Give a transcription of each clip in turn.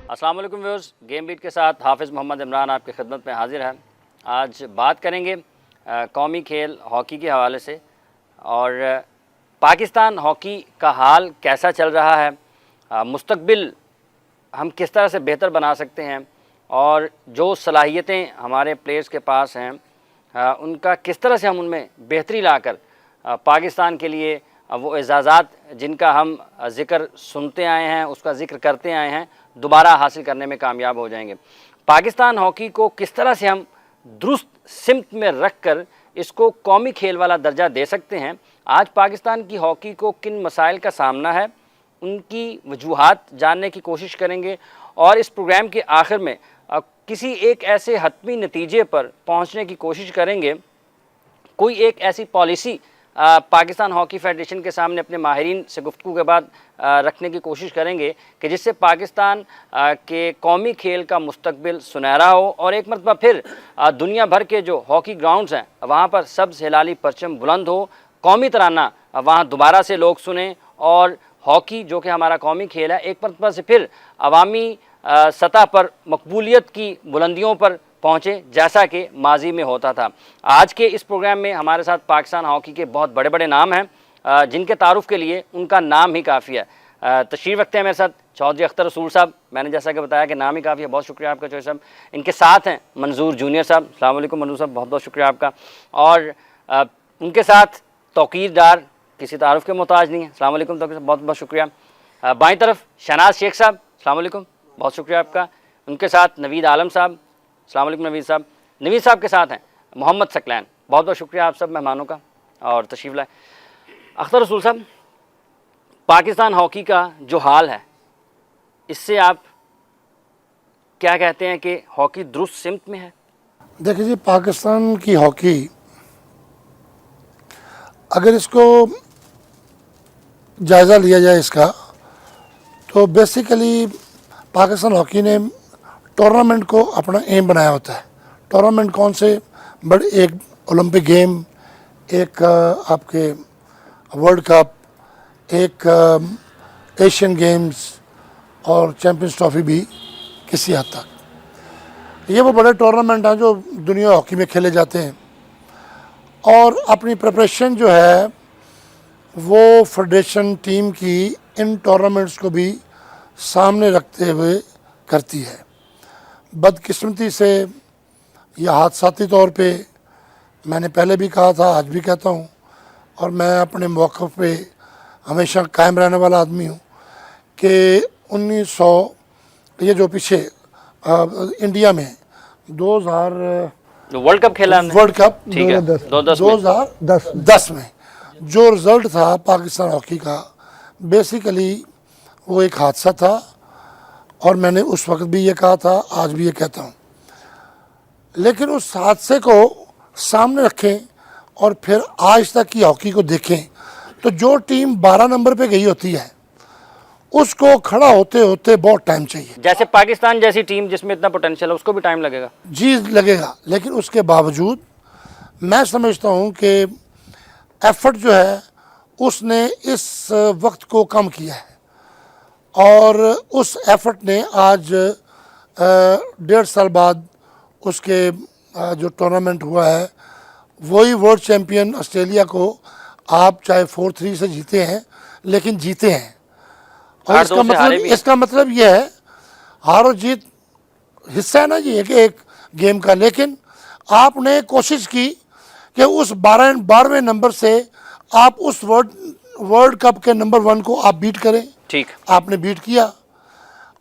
अस्सलाम वालेकुम viewers, game beat के साथ हाफिज़ मोहम्मद इमरान आपकी खिदमत में हाजिर है। आज बात करेंगे कौमी खेल हॉकी के हवाले से और पाकिस्तान हॉकी का हाल कैसा चल रहा है, मुस्तकबिल हम किस तरह से बेहतर बना सकते हैं और जो सलाहियतें हमारे प्लेयर्स के पास हैं उनका किस तरह से हम उनमें बेहतरी लाकर पाकिस्तान के लिए वो एजाज़ात जिनका हम ज़िक्र सुनते आए हैं, उसका ज़िक्र करते आए हैं, दोबारा हासिल करने में कामयाब हो जाएंगे। पाकिस्तान हॉकी को किस तरह से हम दुरुस्त सिमत में रख कर इसको कौमी खेल वाला दर्जा दे सकते हैं। आज पाकिस्तान की हॉकी को किन मसाइल का सामना है, उनकी वजूहात जानने की कोशिश करेंगे और इस प्रोग्राम के आखिर में किसी एक ऐसे हतमी नतीजे पर पहुंचने की कोशिश करेंगे। कोई एक ऐसी पॉलिसी पाकिस्तान हॉकी फेडरेशन के सामने अपने माहिरीन से गुफ्तगू के बाद रखने की कोशिश करेंगे कि जिससे पाकिस्तान के कौमी खेल का मुस्तकबिल सुनहरा हो और एक मरतबा फिर दुनिया भर के जो हॉकी ग्राउंड्स हैं वहाँ पर सब्ज़ हिलाली परचम बुलंद हो, कौमी तराना वहाँ दोबारा से लोग सुने और हॉकी जो कि हमारा कौमी खेल है एक मरतबा से फिर अवामी सतह पर मकबूलियत की बुलंदियों पर पहुँचे जैसा कि माजी में होता था। आज के इस प्रोग्राम में हमारे साथ पाकिस्तान हॉकी के बहुत बड़े बड़े नाम हैं जिनके तारुफ़ के लिए उनका नाम ही काफ़ी है। तशरीफ़ रखते हैं मेरे साथ चौधरी अख्तर रसूल साहब। मैंने जैसा कि बताया कि नाम ही काफ़ी है, बहुत शुक्रिया आपका चौधरी साहब। इनके साथ हैं मंजूर जूनियर साहब। अस्सलाम वालेकुम मंजूर साहब, बहुत बहुत शुक्रिया आपका। और उनके साथ तौकीर डार, किसी तारुफ़ के मोहताज नहीं है। अस्सलाम वालेकुम तौकीर साहब, बहुत बहुत शुक्रिया। बाईं तरफ शहनाज शेख साहब, अस्सलाम वालेकुम, बहुत शुक्रिया आपका। उनके साथ नवीद आलम साहब, अस्सलाम वालेकुम नवीद साहब। नवीद साहब के साथ हैं मोहम्मद सकलैन। बहुत बहुत शुक्रिया आप सब मेहमानों का और तशरीफ़ लाए। अख्तर रसूल साहब, पाकिस्तान हॉकी का जो हाल है इससे आप क्या कहते हैं कि हॉकी दुरुस्त सिमत में है? देखिए जी, पाकिस्तान की हॉकी अगर इसको जायज़ा लिया जाए इसका, तो बेसिकली पाकिस्तान हॉकी ने टूर्नामेंट को अपना एम बनाया होता है। टूर्नामेंट कौन से बड़े, एक ओलंपिक गेम, एक आपके वर्ल्ड कप, एक एशियन गेम्स और चैम्पियंस ट्रॉफी भी किसी हद तक। ये वो बड़े टूर्नामेंट हैं जो दुनिया हॉकी में खेले जाते हैं और अपनी प्रिपरेशन जो है वो फेडरेशन टीम की इन टूर्नामेंट्स को भी सामने रखते हुए करती है। बदकिस्मती से या हादसाती तौर पे, मैंने पहले भी कहा था, आज भी कहता हूँ और मैं अपने मौक़िफ़ पे हमेशा कायम रहने वाला आदमी हूँ कि 1900 ये जो पीछे इंडिया में 2000 वर्ल्ड कप खेला हमने, वर्ल्ड कप 2010 में जो रिज़ल्ट था पाकिस्तान हॉकी का, बेसिकली वो एक हादसा था और मैंने उस वक्त भी ये कहा था, आज भी ये कहता हूँ। लेकिन उस हादसे को सामने रखें और फिर आज तक की हॉकी को देखें तो जो टीम 12 नंबर पे गई होती है उसको खड़ा होते होते बहुत टाइम चाहिए। जैसे पाकिस्तान जैसी टीम जिसमें इतना पोटेंशियल है उसको भी टाइम लगेगा जी, लगेगा। लेकिन उसके बावजूद मैं समझता हूँ कि एफर्ट जो है उसने इस वक्त को कम किया है और उस एफर्ट ने आज 1.5 साल बाद उसके जो टूर्नामेंट हुआ है वही वर्ल्ड चैम्पियन ऑस्ट्रेलिया को आप चाहे 4-3 से जीते हैं लेकिन जीते हैं। और इसका मतलब ये है, हार और जीत हिस्सा है ना जी एक गेम का, लेकिन आपने कोशिश की कि उस 12वें नंबर से आप उस वर्ल्ड कप के नंबर 1 को आप बीट करें। ठीक, आपने बीट किया।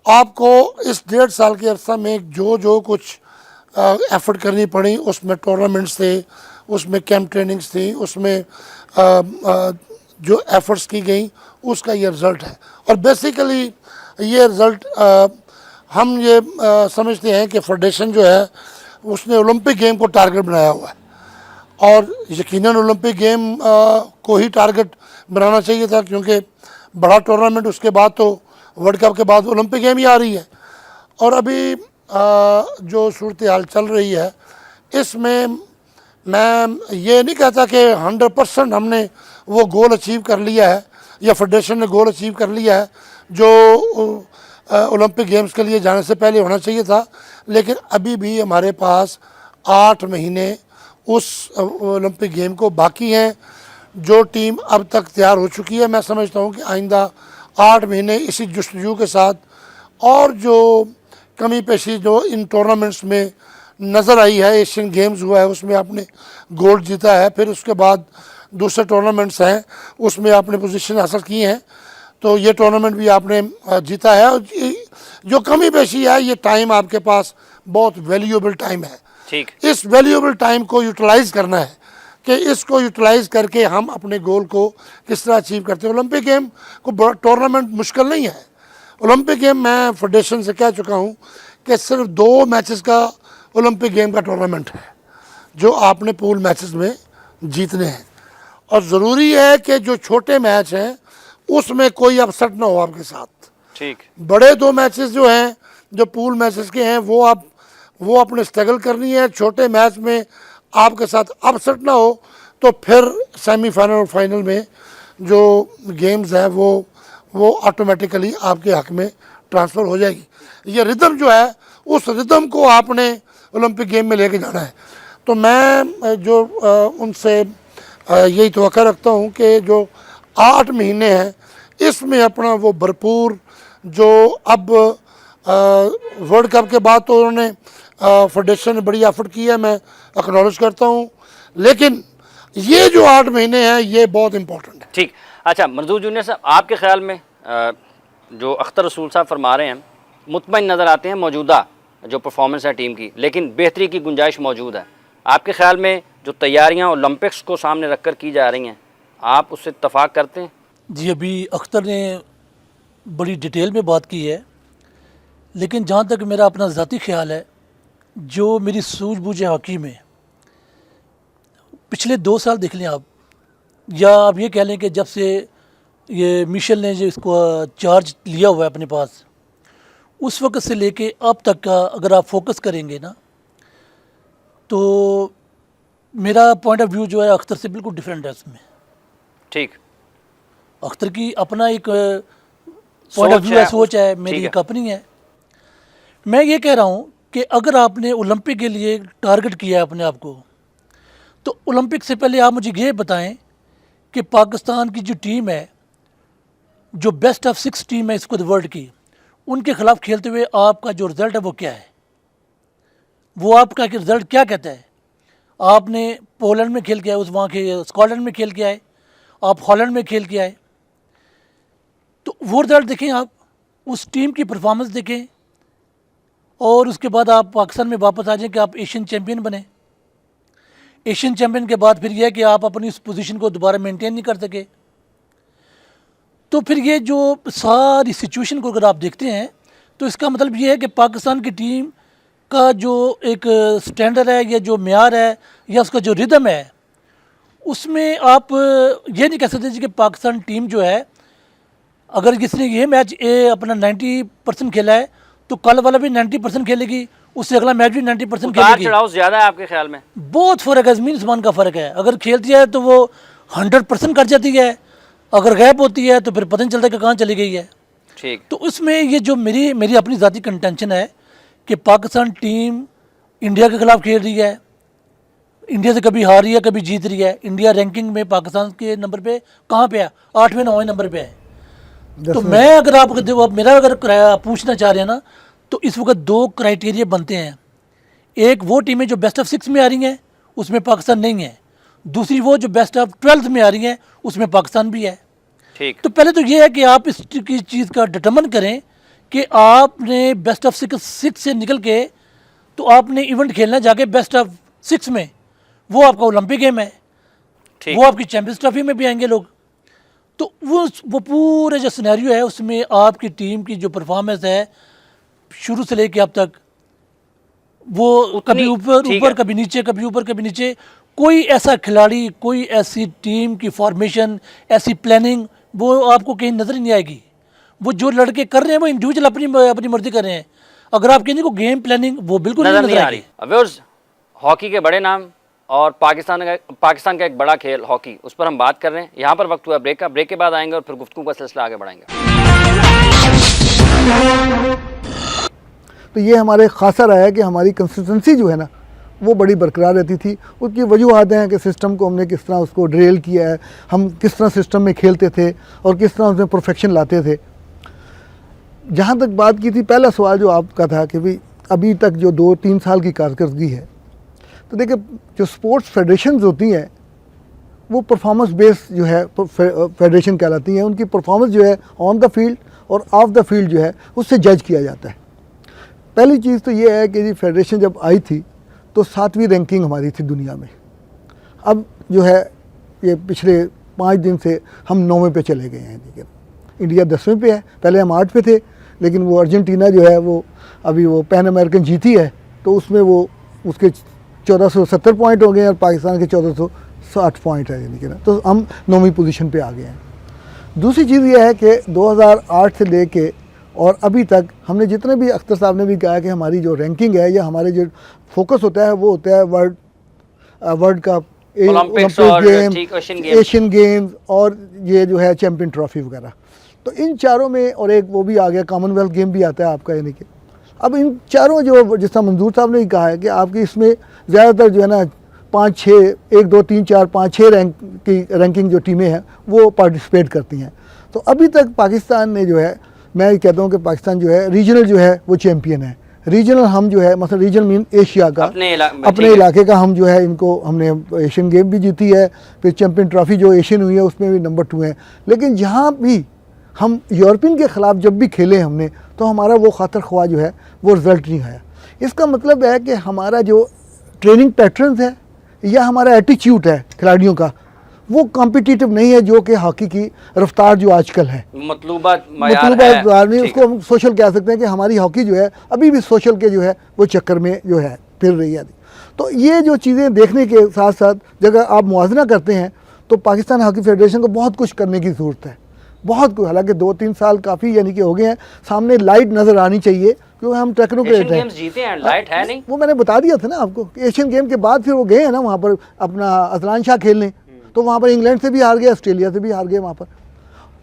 आपको इस 1.5 साल के अरसा में जो कुछ एफर्ट करनी पड़ी, उसमें टूर्नामेंट्स थे, उसमें कैंप ट्रेनिंग्स थी, उसमें जो एफर्ट्स की गई, उसका ये रिज़ल्ट है। और बेसिकली ये रिज़ल्ट हम ये समझते हैं कि फेडरेशन जो है उसने ओलंपिक गेम को टारगेट बनाया हुआ है और यकीनन ओलंपिक गेम को ही टारगेट बनाना चाहिए था, क्योंकि बड़ा टूर्नामेंट उसके बाद तो वर्ल्ड कप के बाद ओलंपिक गेम ही आ रही है। और अभी जो सूरत हाल चल रही है इसमें मैं ये नहीं कहता कि 100% हमने वो गोल अचीव कर लिया है या फेडरेशन ने गोल अचीव कर लिया है जो ओलंपिक गेम्स के लिए जाने से पहले होना चाहिए था, लेकिन अभी भी हमारे पास 8 महीने उस ओलंपिक गेम को बाकी हैं। जो टीम अब तक तैयार हो चुकी है, मैं समझता हूँ कि आइंदा 8 महीने इसी जस्तजू के साथ और जो कमी पेशी जो इन टूर्नामेंट्स में नज़र आई है, एशियन गेम्स हुआ है उसमें आपने गोल्ड जीता है, फिर उसके बाद दूसरे टूर्नामेंट्स हैं उसमें आपने पोजीशन हासिल की हैं, तो ये टूर्नामेंट भी आपने जीता है। और जो कमी पेशी है ये टाइम आपके पास बहुत वैल्यूएबल टाइम है, ठीक, इस वैल्यूएबल टाइम को यूटिलाइज़ करना है कि इसको यूटिलाइज़ करके हम अपने गोल को किस तरह अचीव करते हैं। ओलंपिक गेम को टूर्नामेंट मुश्किल नहीं है। ओलंपिक गेम मैं फेडरेशन से कह चुका हूँ कि सिर्फ 2 मैचेस का ओलंपिक गेम का टूर्नामेंट है जो आपने पूल मैचेस में जीतने हैं, और ज़रूरी है कि जो छोटे मैच हैं उसमें कोई अपसेट ना हो आपके साथ। ठीक, बड़े 2 मैचेस जो हैं जो पूल मैचेस के हैं वो अपने स्ट्रगल करनी है। छोटे मैच में आपके साथ अपसेट ना हो तो फिर सेमीफाइनल और फाइनल में जो गेम्स हैं वो ऑटोमेटिकली आपके हक में ट्रांसफ़र हो जाएगी। ये रिदम जो है उस रिदम को आपने ओलंपिक गेम में लेके जाना है। तो मैं जो उनसे यही तवक्को रखता हूँ कि जो 8 महीने हैं इसमें अपना वो भरपूर जो अब वर्ल्ड कप के बाद तो उन्होंने फेडरेशन ने बड़ी एफर्ट की है, मैं एक्नॉलेज करता हूँ, लेकिन ये जो 8 महीने हैं ये बहुत इम्पोर्टेंट है। ठीक। अच्छा मंजूर जूनियर साहब, आपके ख्याल में जो अख्तर रसूल साहब फरमा रहे हैं मुतमईन नज़र आते हैं मौजूदा जो परफॉर्मेंस है टीम की, लेकिन बेहतरी की गुंजाइश मौजूद है। आपके ख्याल में जो तैयारियां ओलंपिक्स को सामने रखकर की जा रही हैं, आप उससे इत्तफाक करते हैं? जी, अभी अख्तर ने बड़ी डिटेल में बात की है, लेकिन जहाँ तक मेरा अपना ज़ाती ख्याल है, जो मेरी सूझबूझ है हॉकी में, पिछले 2 साल देख लें आप, या आप ये कह लें कि जब से ये मिशेल ने जो इसको चार्ज लिया हुआ है अपने पास, उस वक्त से लेके अब तक का अगर आप फोकस करेंगे ना, तो मेरा पॉइंट ऑफ व्यू जो है अख्तर से बिल्कुल डिफरेंट है उसमें। ठीक, अख्तर की अपना एक पॉइंट ऑफ व्यू है, सोच है, मेरी एक अपनी है। मैं ये कह रहा हूँ कि अगर आपने ओलंपिक के लिए टारगेट किया है अपने आप को, तो ओलंपिक से पहले आप मुझे ये बताएं कि पाकिस्तान की जो टीम है, जो बेस्ट ऑफ 6 टीम है इसको वर्ल्ड की, उनके ख़िलाफ़ खेलते हुए आपका जो रिज़ल्ट है वो क्या है, वो आपका रिज़ल्ट क्या कहता है। आपने पोलैंड में खेल के आए, उस वहाँ के स्कॉटलैंड में खेल के आए, आप हॉलैंड में खेल के आए, तो वो रिज़ल्ट देखें, आप उस टीम की परफॉर्मेंस देखें, और उसके बाद आप पाकिस्तान में वापस आ जाएं कि आप एशियन चैम्पियन बने। एशियन चैम्पियन के बाद फिर यह है कि आप अपनी उस पोजीशन को दोबारा मेंटेन नहीं कर सके। तो फिर ये जो सारी सिचुएशन को अगर आप देखते हैं, तो इसका मतलब ये है कि पाकिस्तान की टीम का जो एक स्टैंडर्ड है या जो मेयार है या उसका जो रिदम है, उसमें आप ये नहीं कह सकते कि पाकिस्तान टीम जो है, अगर किसी ये मैच अपना 90% खेला है तो कल वाला भी 90% खेलेगी, उससे अगला मैच भी 90% खेलेगी। चढ़ाव ज़्यादा है आपके ख्याल में? बहुत फ़र्क है, ज़मीन आसमान का फ़र्क है। अगर खेलती है तो वो 100% कर जाती है, अगर गैप होती है तो फिर पता नहीं चलता कि कहाँ चली गई है। ठीक, तो उसमें ये जो मेरी अपनी ज़ाती कंटेंशन है कि पाकिस्तान टीम इंडिया के ख़िलाफ़ खेल रही है, इंडिया से कभी हार रही है कभी जीत रही है। इंडिया रैंकिंग में पाकिस्तान के नंबर पे कहाँ पे है, 8वें 9वें नंबर पे है। तो मैं अगर आप मेरा अगर पूछना चाह रहे हैं ना, तो इस वक्त 2 क्राइटेरिया बनते हैं। एक वो टीमें जो बेस्ट ऑफ 6 में आ रही हैं, उसमें पाकिस्तान नहीं है। दूसरी वो जो बेस्ट ऑफ 12 में आ रही हैं, उसमें पाकिस्तान भी है। ठीक, तो पहले तो ये है कि आप इस चीज़ का डिटर्मिन करें कि आपने बेस्ट ऑफ 6 से निकल के तो आपने इवेंट खेलना जाके बेस्ट ऑफ 6 में, वो आपका ओलंपिक गेम है, ठीक, वो आपकी चैंपियंस ट्रॉफी में भी आएंगे लोग। तो वो पूरे जो सिनेरियो है उसमें आपकी टीम की जो परफॉर्मेंस है शुरू से लेके अब तक, वो कभी ऊपर कभी नीचे, कभी ऊपर कभी नीचे। कोई ऐसा खिलाड़ी, कोई ऐसी टीम की फॉर्मेशन, ऐसी प्लानिंग वो आपको कहीं नज़र ही नहीं आएगी। वो जो लड़के कर रहे हैं वो इंडिविजुअल अपनी मर्जी कर रहे हैं। अगर आप कहेंगे को गेम प्लानिंग वो बिल्कुल नजर नहीं नहीं आ रही। व्यूअर्स, हॉकी के बड़े नाम और पाकिस्तान का एक बड़ा खेल हॉकी, उस पर हम बात कर रहे हैं। यहाँ पर वक्त हुआ ब्रेक का, ब्रेक के बाद आएंगे और फिर गुफ्तगू का सिलसिला आगे बढ़ाएंगे। तो ये हमारे खासा रहा है कि हमारी कंसिस्टेंसी जो है ना वो बड़ी बरकरार रहती थी। उसकी वजूहत हैं कि सिस्टम को हमने किस तरह उसको ड्रिल किया है, हम किस तरह सिस्टम में खेलते थे और किस तरह उसमें परफेक्शन लाते थे। जहाँ तक बात की थी, पहला सवाल जो आपका था कि भाई अभी तक जो 2-3 साल की कारकर्दगी है, तो देखिए जो स्पोर्ट्स फेडरेशंस होती हैं वो परफॉर्मेंस बेस्ड जो है फेडरेशन कहलाती हैं। उनकी परफॉर्मेंस जो है ऑन द फील्ड और ऑफ द फील्ड जो है उससे जज किया जाता है। पहली चीज़ तो ये है कि जी फेडरेशन जब आई थी तो 7वीं रैंकिंग हमारी थी दुनिया में। अब जो है ये पिछले 5 दिन से हम 9वें पे चले गए हैं। ठीक है, इंडिया 10वें पे है, पहले हम 8 पे थे, लेकिन वो अर्जेंटीना जो है वो अभी वो पैन अमेरिकन जीती है तो उसमें वो उसके 1470 पॉइंट हो गए हैं और पाकिस्तान के 1460 पॉइंट है, यानी कि ना, तो हम 9वीं पोजीशन पे आ गए हैं। दूसरी चीज़ ये है कि 2008 से लेके और अभी तक हमने जितने भी, अख्तर साहब ने भी कहा कि हमारी जो रैंकिंग है या हमारे जो फोकस होता है वो होता है वर्ल्ड कप, ओलंपिक्स और एशियन गेम्स और ये जो है चैम्पियन ट्रॉफी वगैरह। तो इन चारों में, और एक वो भी आ गया कॉमनवेल्थ गेम भी आता है आपका, यानी कि अब इन चारों जो जिस तरह मंजूर साहब ने कहा है कि आपकी इसमें ज़्यादातर जो है ना 5-6 1 2 3 4 5 6 रैंकिंग जो टीमें हैं वो पार्टिसिपेट करती हैं। तो अभी तक पाकिस्तान ने जो है, मैं ये कहता हूँ कि पाकिस्तान जो है रीजनल जो है वो चैम्पियन है। रीजनल हम जो है, मतलब रीजनल मीन एशिया का, अपने इलाके का हम जो है, इनको हमने एशियन गेम भी जीती है, फिर चैम्पियन ट्रॉफी जो एशियन हुई है उसमें भी नंबर 2 है। लेकिन जहाँ भी हम यूरोपियन के ख़िलाफ़ जब भी खेले हमने, तो हमारा वो खातर ख्वाह जो है वो रिज़ल्ट नहीं आया। इसका मतलब है कि हमारा जो ट्रेनिंग पैटर्न्स है या हमारा एटीट्यूड है खिलाड़ियों का, वो कॉम्पिटिटिव नहीं है, जो कि हॉकी की रफ्तार जो आजकल है, मतलूबा नहीं, उसको हम सोशल कह सकते हैं कि हमारी हॉकी जो है अभी भी सोशल के जो है वो चक्कर में जो है फिर रही है। तो ये जो चीज़ें देखने के साथ साथ जब आप मुआवजना करते हैं तो पाकिस्तान हॉकी फेडरेशन को बहुत कुछ करने की ज़रूरत है, बहुत कुछ। हालांकि 2-3 साल काफ़ी यानी कि हो गए हैं, सामने लाइट नज़र आनी चाहिए क्योंकि हम टेक्नोक्रेट हैं। जीते हैं, लाइट है नहीं, वो मैंने बता दिया था ना आपको। एशियन गेम के बाद फिर वो गए हैं ना वहाँ पर अपना अजलान शाह खेलने, तो वहाँ पर इंग्लैंड से भी हार गए, ऑस्ट्रेलिया से भी हार गए वहाँ पर।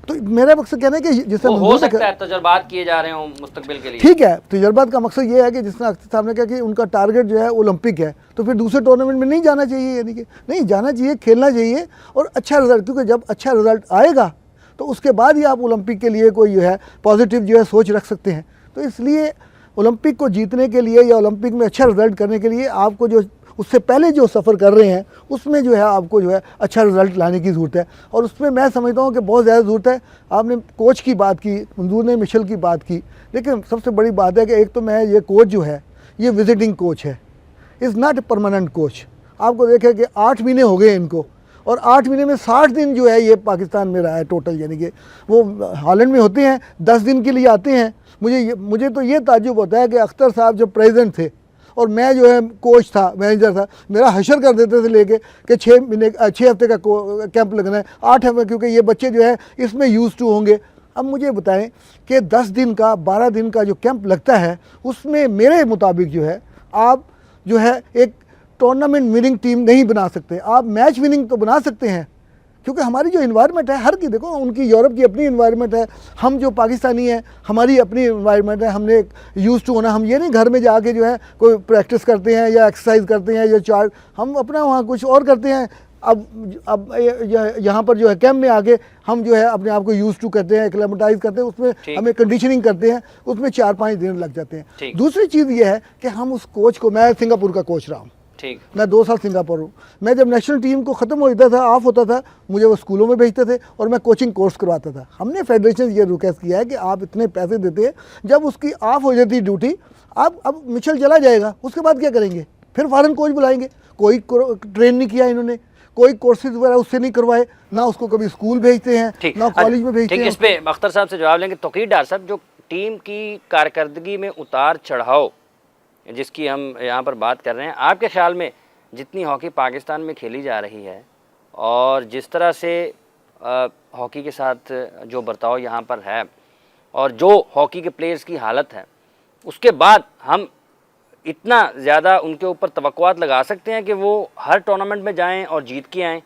तो मेरा मकसद कहना है कि जिस तरह हो सकता है तजर्बात किए जा रहे हो मुस्तकबिल के लिए, ठीक है, तजर्बात का मकसद ये है कि जिस तरह अख्तर साहब ने कहा कि उनका टारगेट जो है ओलंपिक है, तो फिर दूसरे टूर्नामेंट में नहीं जाना चाहिए, यानी कि नहीं जाना चाहिए, खेलना चाहिए और अच्छा रिजल्ट, क्योंकि जब अच्छा रिजल्ट आएगा तो उसके बाद ही आप ओलंपिक के लिए कोई जो है पॉजिटिव जो है सोच रख सकते हैं। तो इसलिए ओलंपिक को जीतने के लिए या ओलंपिक में अच्छा रिजल्ट करने के लिए आपको जो उससे पहले जो सफ़र कर रहे हैं उसमें जो है आपको जो है अच्छा रिज़ल्ट लाने की ज़रूरत है, और उसमें मैं समझता हूँ कि बहुत ज़्यादा ज़रूरत है। आपने कोच की बात की, मंजूर ने मिशेल की बात की, लेकिन सबसे बड़ी बात है कि एक तो मैं ये कोच जो है ये विजिटिंग कोच है, is not a permanent coach. आपको देखें कि 8 महीने हो गए इनको, और 8 महीने में 60 दिन जो है ये पाकिस्तान में रहा है टोटल, यानी कि वो हॉलैंड में होते हैं 10 दिन के लिए आते हैं। मुझे तो ये ताज्जुब होता है कि अख्तर साहब जब प्रेसिडेंट थे और मैं जो है कोच था, मैनेजर था, मेरा हशर कर देते थे लेके कि 6 हफ्ते का कैंप लगना है, 8 हफ्ते, क्योंकि ये बच्चे जो है इसमें यूज़ टू होंगे। अब मुझे बताएं कि 10 दिन का 12 दिन का जो कैंप लगता है उसमें मेरे मुताबिक जो है आप जो है एक टूर्नामेंट विनिंग टीम नहीं बना सकते, आप मैच विनिंग तो बना सकते हैं, क्योंकि हमारी जो इन्वायरमेंट है हर की, देखो उनकी यूरोप की अपनी इन्वायरमेंट है, हम जो पाकिस्तानी हैं हमारी अपनी इन्वायरमेंट है, हमने यूज़ टू होना। हम ये नहीं घर में जाके जो है कोई प्रैक्टिस करते हैं या एक्सरसाइज करते हैं या चार्ट, हम अपना वहाँ कुछ और करते हैं। अब यहाँ पर जो है कैंप में आके हम जो है अपने आप को यूज़ टू करते हैं, एक्लेमेटाइज करते हैं, उसमें हमें कंडीशनिंग करते हैं, उसमें 4-5 दिन लग जाते हैं। दूसरी चीज़ ये है कि हम उस कोच को, मैं सिंगापुर का कोच रहा हूँ, मैं 2 साल सिंगापुर हूँ, मैं जब नेशनल टीम को ख़त्म हो जाता था, ऑफ होता था, मुझे वो स्कूलों में भेजते थे और मैं कोचिंग कोर्स करवाता था। हमने फेडरेशन ये रिक्वेस्ट किया है कि आप इतने पैसे देते हैं, जब उसकी ऑफ हो जाती ड्यूटी, अब मिशेल चला जाएगा, उसके बाद क्या करेंगे, फिर फॉरेन कोच बुलाएंगे। कोई ट्रेन नहीं किया इन्होंने, कोई कोर्सेज वगैरह उससे नहीं करवाए, ना उसको कभी स्कूल भेजते हैं ना कॉलेज में भेजते हैं। इस पे अख्तर साहब से जवाब लेंगे। तौकीर डार साहब, जो टीम की कारकर्दगी में उतार चढ़ाव जिसकी हम यहाँ पर बात कर रहे हैं, आपके ख्याल में जितनी हॉकी पाकिस्तान में खेली जा रही है और जिस तरह से हॉकी के साथ जो बर्ताव यहाँ पर है और जो हॉकी के प्लेयर्स की हालत है, उसके बाद हम इतना ज़्यादा उनके ऊपर तवक्कुआत लगा सकते हैं कि वो हर टूर्नामेंट में जाएं और जीत के आएँ?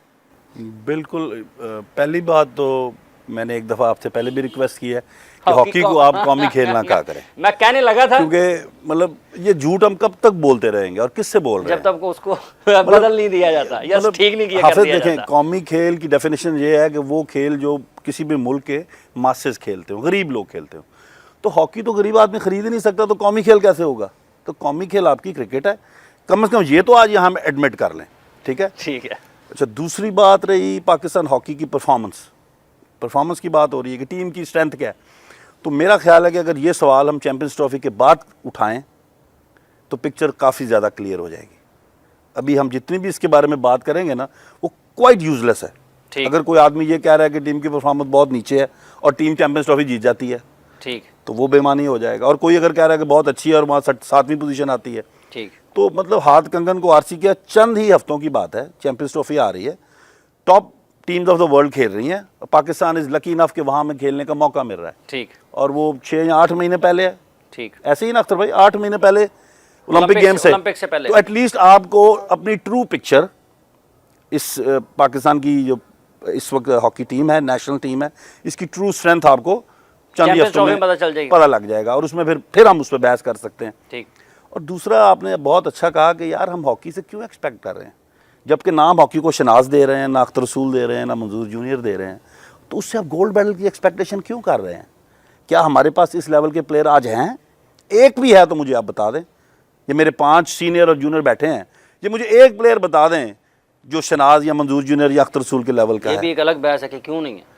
बिल्कुल। पहली बात तो मैंने एक दफ़ा आपसे पहले भी रिक्वेस्ट की है कि हॉकी को आप कौमी खेल ना कहा करें, मैं कहने लगा था क्योंकि मतलब ये झूठ हम कब तक बोलते रहेंगे और किससे बोल रहे जब हैं? तक उसको बदल नहीं दिया जाता या मतलब ठीक नहीं किया कर हाफिज दिया देखें, जाता। कौमी खेल की डेफिनेशन ये है कि वो खेल जो किसी भी मुल्क के मासेस खेलते हो, गरीब लोग खेलते हो। तो हॉकी तो गरीब आदमी खरीद ही नहीं सकता, तो कौमी खेल कैसे होगा? तो कौमी खेल आपकी क्रिकेट है, कम से कम ये तो आज यहाँ हम एडमिट कर लें, ठीक है? ठीक है। अच्छा, दूसरी बात रही पाकिस्तान हॉकी की परफॉर्मेंस की बात हो रही है कि टीम की स्ट्रेंथ क्या है। तो मेरा ख्याल है कि अगर ये सवाल हम चैंपियंस ट्रॉफी के बाद उठाएं तो पिक्चर काफ़ी ज़्यादा क्लियर हो जाएगी। अभी हम जितनी भी इसके बारे में बात करेंगे ना, वो क्वाइट यूजलेस है। ठीक। अगर कोई आदमी ये कह रहा है कि टीम की परफॉर्मेंस बहुत नीचे है और टीम चैंपियंस ट्रॉफी जीत जाती है, ठीक, तो वो बेमानी हो जाएगा। और कोई अगर कह रहा है कि बहुत अच्छी है और वहाँ 7वीं पोजीशन आती है, ठीक, तो मतलब हाथ कंगन को आरसी किया। चंद ही हफ्तों की बात है, चैंपियंस ट्रॉफी आ रही है, top teams of the world खेल रही हैं, पाकिस्तान इज़ लकी इनफ कि वहाँ में खेलने का मौका मिल रहा है। ठीक, और वो 6 या 8 महीने पहले है, ठीक, ऐसे ही ना अख्तर भाई, 8 महीने पहले ओलंपिक गेम्स है, ओलंपिक से पहले। तो एटलीस्ट आपको अपनी ट्रू पिक्चर इस पाकिस्तान की जो इस वक्त हॉकी टीम है, नेशनल टीम है, इसकी ट्रू स्ट्रेंथ आपको चंद ही चैंपियंस हफ्तों ट्रॉफी में में पता चल जाएगी। पता लग जाएगा और उसमें फिर हम उस पर बहस कर सकते हैं। ठीक, और दूसरा, आपने बहुत अच्छा कहा कि यार हम हॉकी से क्यों एक्सपेक्ट कर रहे हैं, जबकि ना हम हॉकी को शनाज दे रहे हैं, ना अख्तर रसूल दे रहे हैं, ना मंजूर जूनियर दे रहे हैं, तो उससे आप गोल्ड मेडल की एक्सपेक्टेशन क्यों कर रहे हैं? क्या हमारे पास इस लेवल के प्लेयर आज हैं? एक भी है तो मुझे आप बता दें। ये मेरे 5 सीनियर और जूनियर बैठे हैं, ये मुझे एक प्लेयर बता दें जो शनाज या मंजूर जूनियर या अख्तर रसूल के लेवल का ये है। भी एक अलग बहस है कि क्यों नहीं है।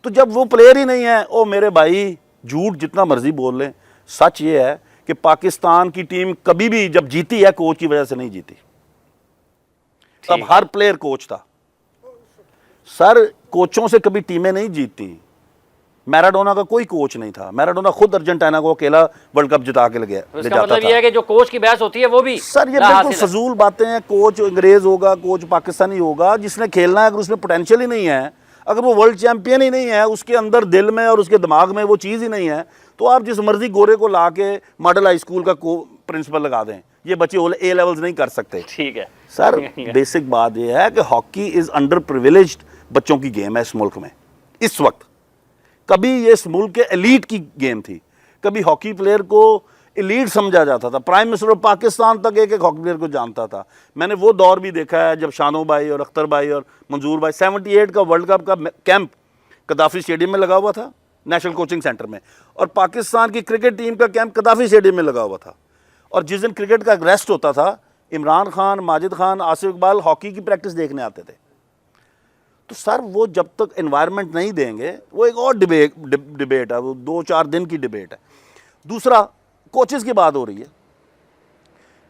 तो जब वो प्लेयर ही नहीं है, ओ मेरे भाई, झूठ जितना मर्जी बोल लें, सच ये है कि पाकिस्तान की टीम कभी भी जब जीती है, कोच की वजह से नहीं जीती। तब हर प्लेयर कोच था सर, कोचों से कभी टीमें नहीं जीतती। मैराडोना का कोई कोच नहीं था, मैराडोना खुद अर्जेंटीना को अकेला वर्ल्ड कप जिता के ले इसका जाता मतलब था। ये है कि जो कोच की बहस होती है वो भी सर ये ना बिल्कुल हासिल है। फजूल बातें हैं। कोच अंग्रेज होगा, कोच पाकिस्तानी होगा, जिसने खेलना है, अगर उसमें पोटेंशियल ही नहीं है, अगर वो वर्ल्ड चैंपियन ही नहीं है, उसके अंदर दिल में और उसके दिमाग में वो चीज़ ही नहीं है, तो आप जिस मर्जी गोरे को ला के मॉडल हाई स्कूल का प्रिंसिपल लगा दें, ये बच्चे ए लेवल्स नहीं कर सकते। ठीक है सर बेसिक बात यह है कि हॉकी इज़ अंडर प्रिविलेज्ड बच्चों की गेम है इस मुल्क में। इस वक्त कभी ये इस मुल्क के एलीट की गेम थी, कभी हॉकी प्लेयर को एलीट समझा जाता था। प्राइम मिनिस्टर ऑफ पाकिस्तान तक एक हॉकी प्लेयर को जानता था। मैंने वो दौर भी देखा है जब शानो भाई और अख्तर भाई और मंजूर भाई 78 का वर्ल्ड कप का कैंप कदाफी स्टेडियम में लगा हुआ था, नेशनल कोचिंग सेंटर में, और पाकिस्तान की क्रिकेट टीम का कैंप कदाफी स्टेडियम में लगा हुआ था। और जिस दिन क्रिकेट का रेस्ट होता था, इमरान खान, माजिद खान, आसिफ इकबाल हॉकी की प्रैक्टिस देखने आते थे। तो सर वो जब तक एनवायरनमेंट नहीं देंगे, वो एक और डिबेट है, वो 2-4 दिन की डिबेट है। दूसरा, कोचेज़ की बात हो रही है।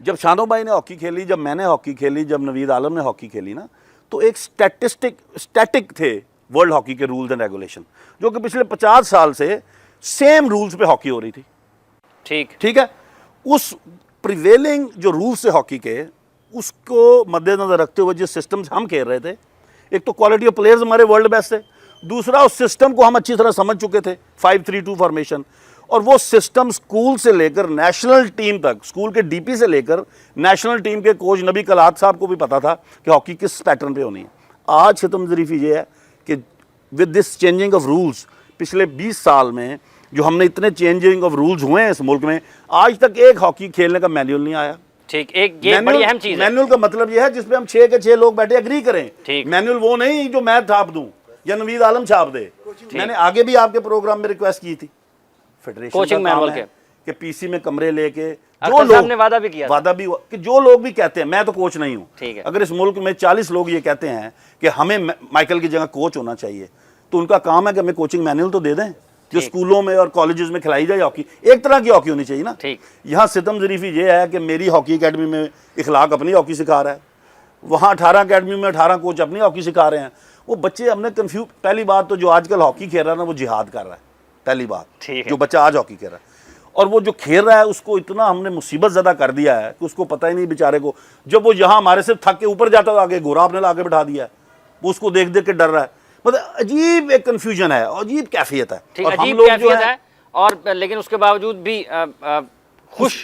जब शानो भाई ने हॉकी खेली, जब मैंने हॉकी खेली, जब नवीद आलम ने हॉकी खेली ना, तो एक स्टैटिक थे वर्ल्ड हॉकी के रूल्स एंड रेगुलेशन, जो कि पिछले 50 साल से सेम रूल्स पे हॉकी हो रही थी। ठीक है। उस प्रिवेलिंग जो रूल्स से हॉकी के, उसको मद्देनजर रखते हुए जिस सिस्टम से हम खेल रहे थे, एक तो क्वालिटी ऑफ प्लेयर्स हमारे वर्ल्ड बेस्ट थे, दूसरा उस सिस्टम को हम अच्छी तरह समझ चुके थे, 5-3-2 फॉर्मेशन, और वो सिस्टम स्कूल से लेकर नेशनल टीम तक, स्कूल के डीपी से लेकर नेशनल टीम के कोच नबी कलात साहब को भी पता था कि हॉकी किस पैटर्न पे होनी है। आज सितम ज़रीफ़ी ये है कि with this changing of rules, पिछले 20 साल में जो हमने इतने चेंजिंग ऑफ रूल्स हुए हैं इस मुल्क में, आज तक एक हॉकी खेलने का मैनुअल नहीं आया। ठीक, एक ये बड़ी अहम चीज है। मैनुअल का मतलब यह है जिसपे हम 6 के 6 लोग बैठे एग्री करें। ठीक। मैनुअल वो नहीं जो मैं छाप दूं या नवीद आलम छाप दे। मैंने आगे भी आपके प्रोग्राम में रिक्वेस्ट की थी, फेडरेशन कोचिंग मैनुअल के कि पीसी में कमरे लेके, जो लोग ने वादा भी किया, वादा भी कि जो लोग भी कहते हैं, मैं तो कोच नहीं हूं, ठीक है, अगर इस मुल्क में 40 लोग ये कहते हैं कि हमें माइकल की जगह कोच होना चाहिए, तो उनका काम है कि हमें कोचिंग मैनुअल तो दे दें जो स्कूलों में और कॉलेजेस में खिलाई जाए हॉकी। एक तरह की हॉकी होनी चाहिए ना। ठीक। यहाँ सितम ज़रीफ़ी ये है कि मेरी हॉकी एकेडमी में इखलाक अपनी हॉकी सिखा रहा है, वहाँ 18 अकेडमी में 18 कोच अपनी हॉकी सिखा रहे हैं। वो बच्चे हमने कंफ्यूज, पहली बात तो जो आजकल हॉकी खेल रहा है ना, वो जिहाद कर रहा है, पहली बात। जो बच्चा आज हॉकी खेल रहा है, और वो जो खेल रहा है उसको इतना हमने मुसीबत ज़्यादा कर दिया है कि उसको पता ही नहीं बेचारे को। जब वो यहाँ हमारे से थक के ऊपर जाता है, आगे घोड़ा आपने ला के बिठा दिया है, वो उसको देख देख के डर रहा है। मतलब अजीब एक कन्फ्यूजन है, अजीब कैफियत है। ठीक, अजीब कैफियत है। और लेकिन उसके बावजूद भी खुश।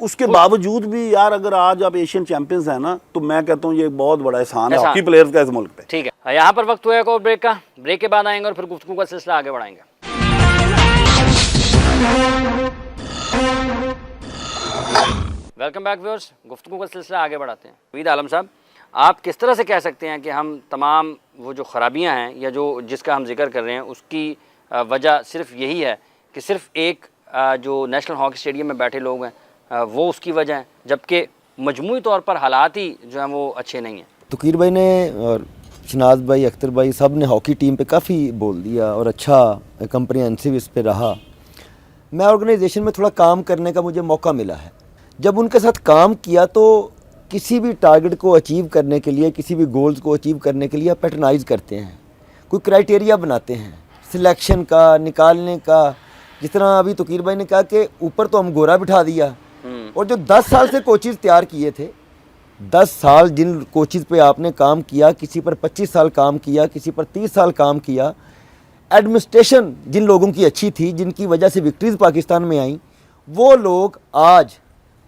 उसके बावजूद भी यार अगर आज आप एशियन चैंपियंस हैं ना, तो मैं कहता हूँ ये बहुत बड़ा एहसान है एहसान। हॉकी प्लेयर्स का इस मुल्क पे। ठीक है, यहाँ पर वक्त हुआ एक और ब्रेक का। ब्रेक के बाद आएंगे और फिर गुफ्तगू का सिलसिला आगे बढ़ाएंगे। वेलकम बैक व्यूअर्स, गुफ्तगू का सिलसिला आगे बढ़ाते हैं। वहीद आलम साहब, आप किस तरह से कह सकते हैं कि हम तमाम वो जो ख़राबियाँ हैं या जो जिसका हम जिक्र कर रहे हैं उसकी वजह सिर्फ यही है कि सिर्फ एक जो नेशनल हॉकी स्टेडियम में बैठे लोग हैं वो उसकी वजह है, जबकि मजमूई तौर पर हालात ही जो हैं वो अच्छे नहीं हैं? तुकीर भाई ने और शनाज भाई, अख्तर भाई सब ने हॉकी टीम पे काफ़ी बोल दिया और अच्छा कम्प्रिहेंसिव इस पे रहा। मैं ऑर्गेनाइजेशन में थोड़ा काम करने का मुझे मौका मिला है। जब उनके साथ काम किया तो किसी भी टारगेट को अचीव करने के लिए, किसी भी गोल्स को अचीव करने के लिए आप पैटर्नाइज करते हैं, कोई क्राइटेरिया बनाते हैं सिलेक्शन का, निकालने का। जिस तरह अभी तुकीर भाई ने कहा कि ऊपर तो हम गोरा बिठा दिया, और जो 10 साल से कोचेज़ तैयार किए थे, 10 साल जिन कोचेज़ पे आपने काम किया, किसी पर 25 साल काम किया, किसी पर 30 साल काम किया, एडमिनिस्ट्रेशन जिन लोगों की अच्छी थी, जिनकी वजह से विक्ट्रीज़ पाकिस्तान में आई, वो लोग आज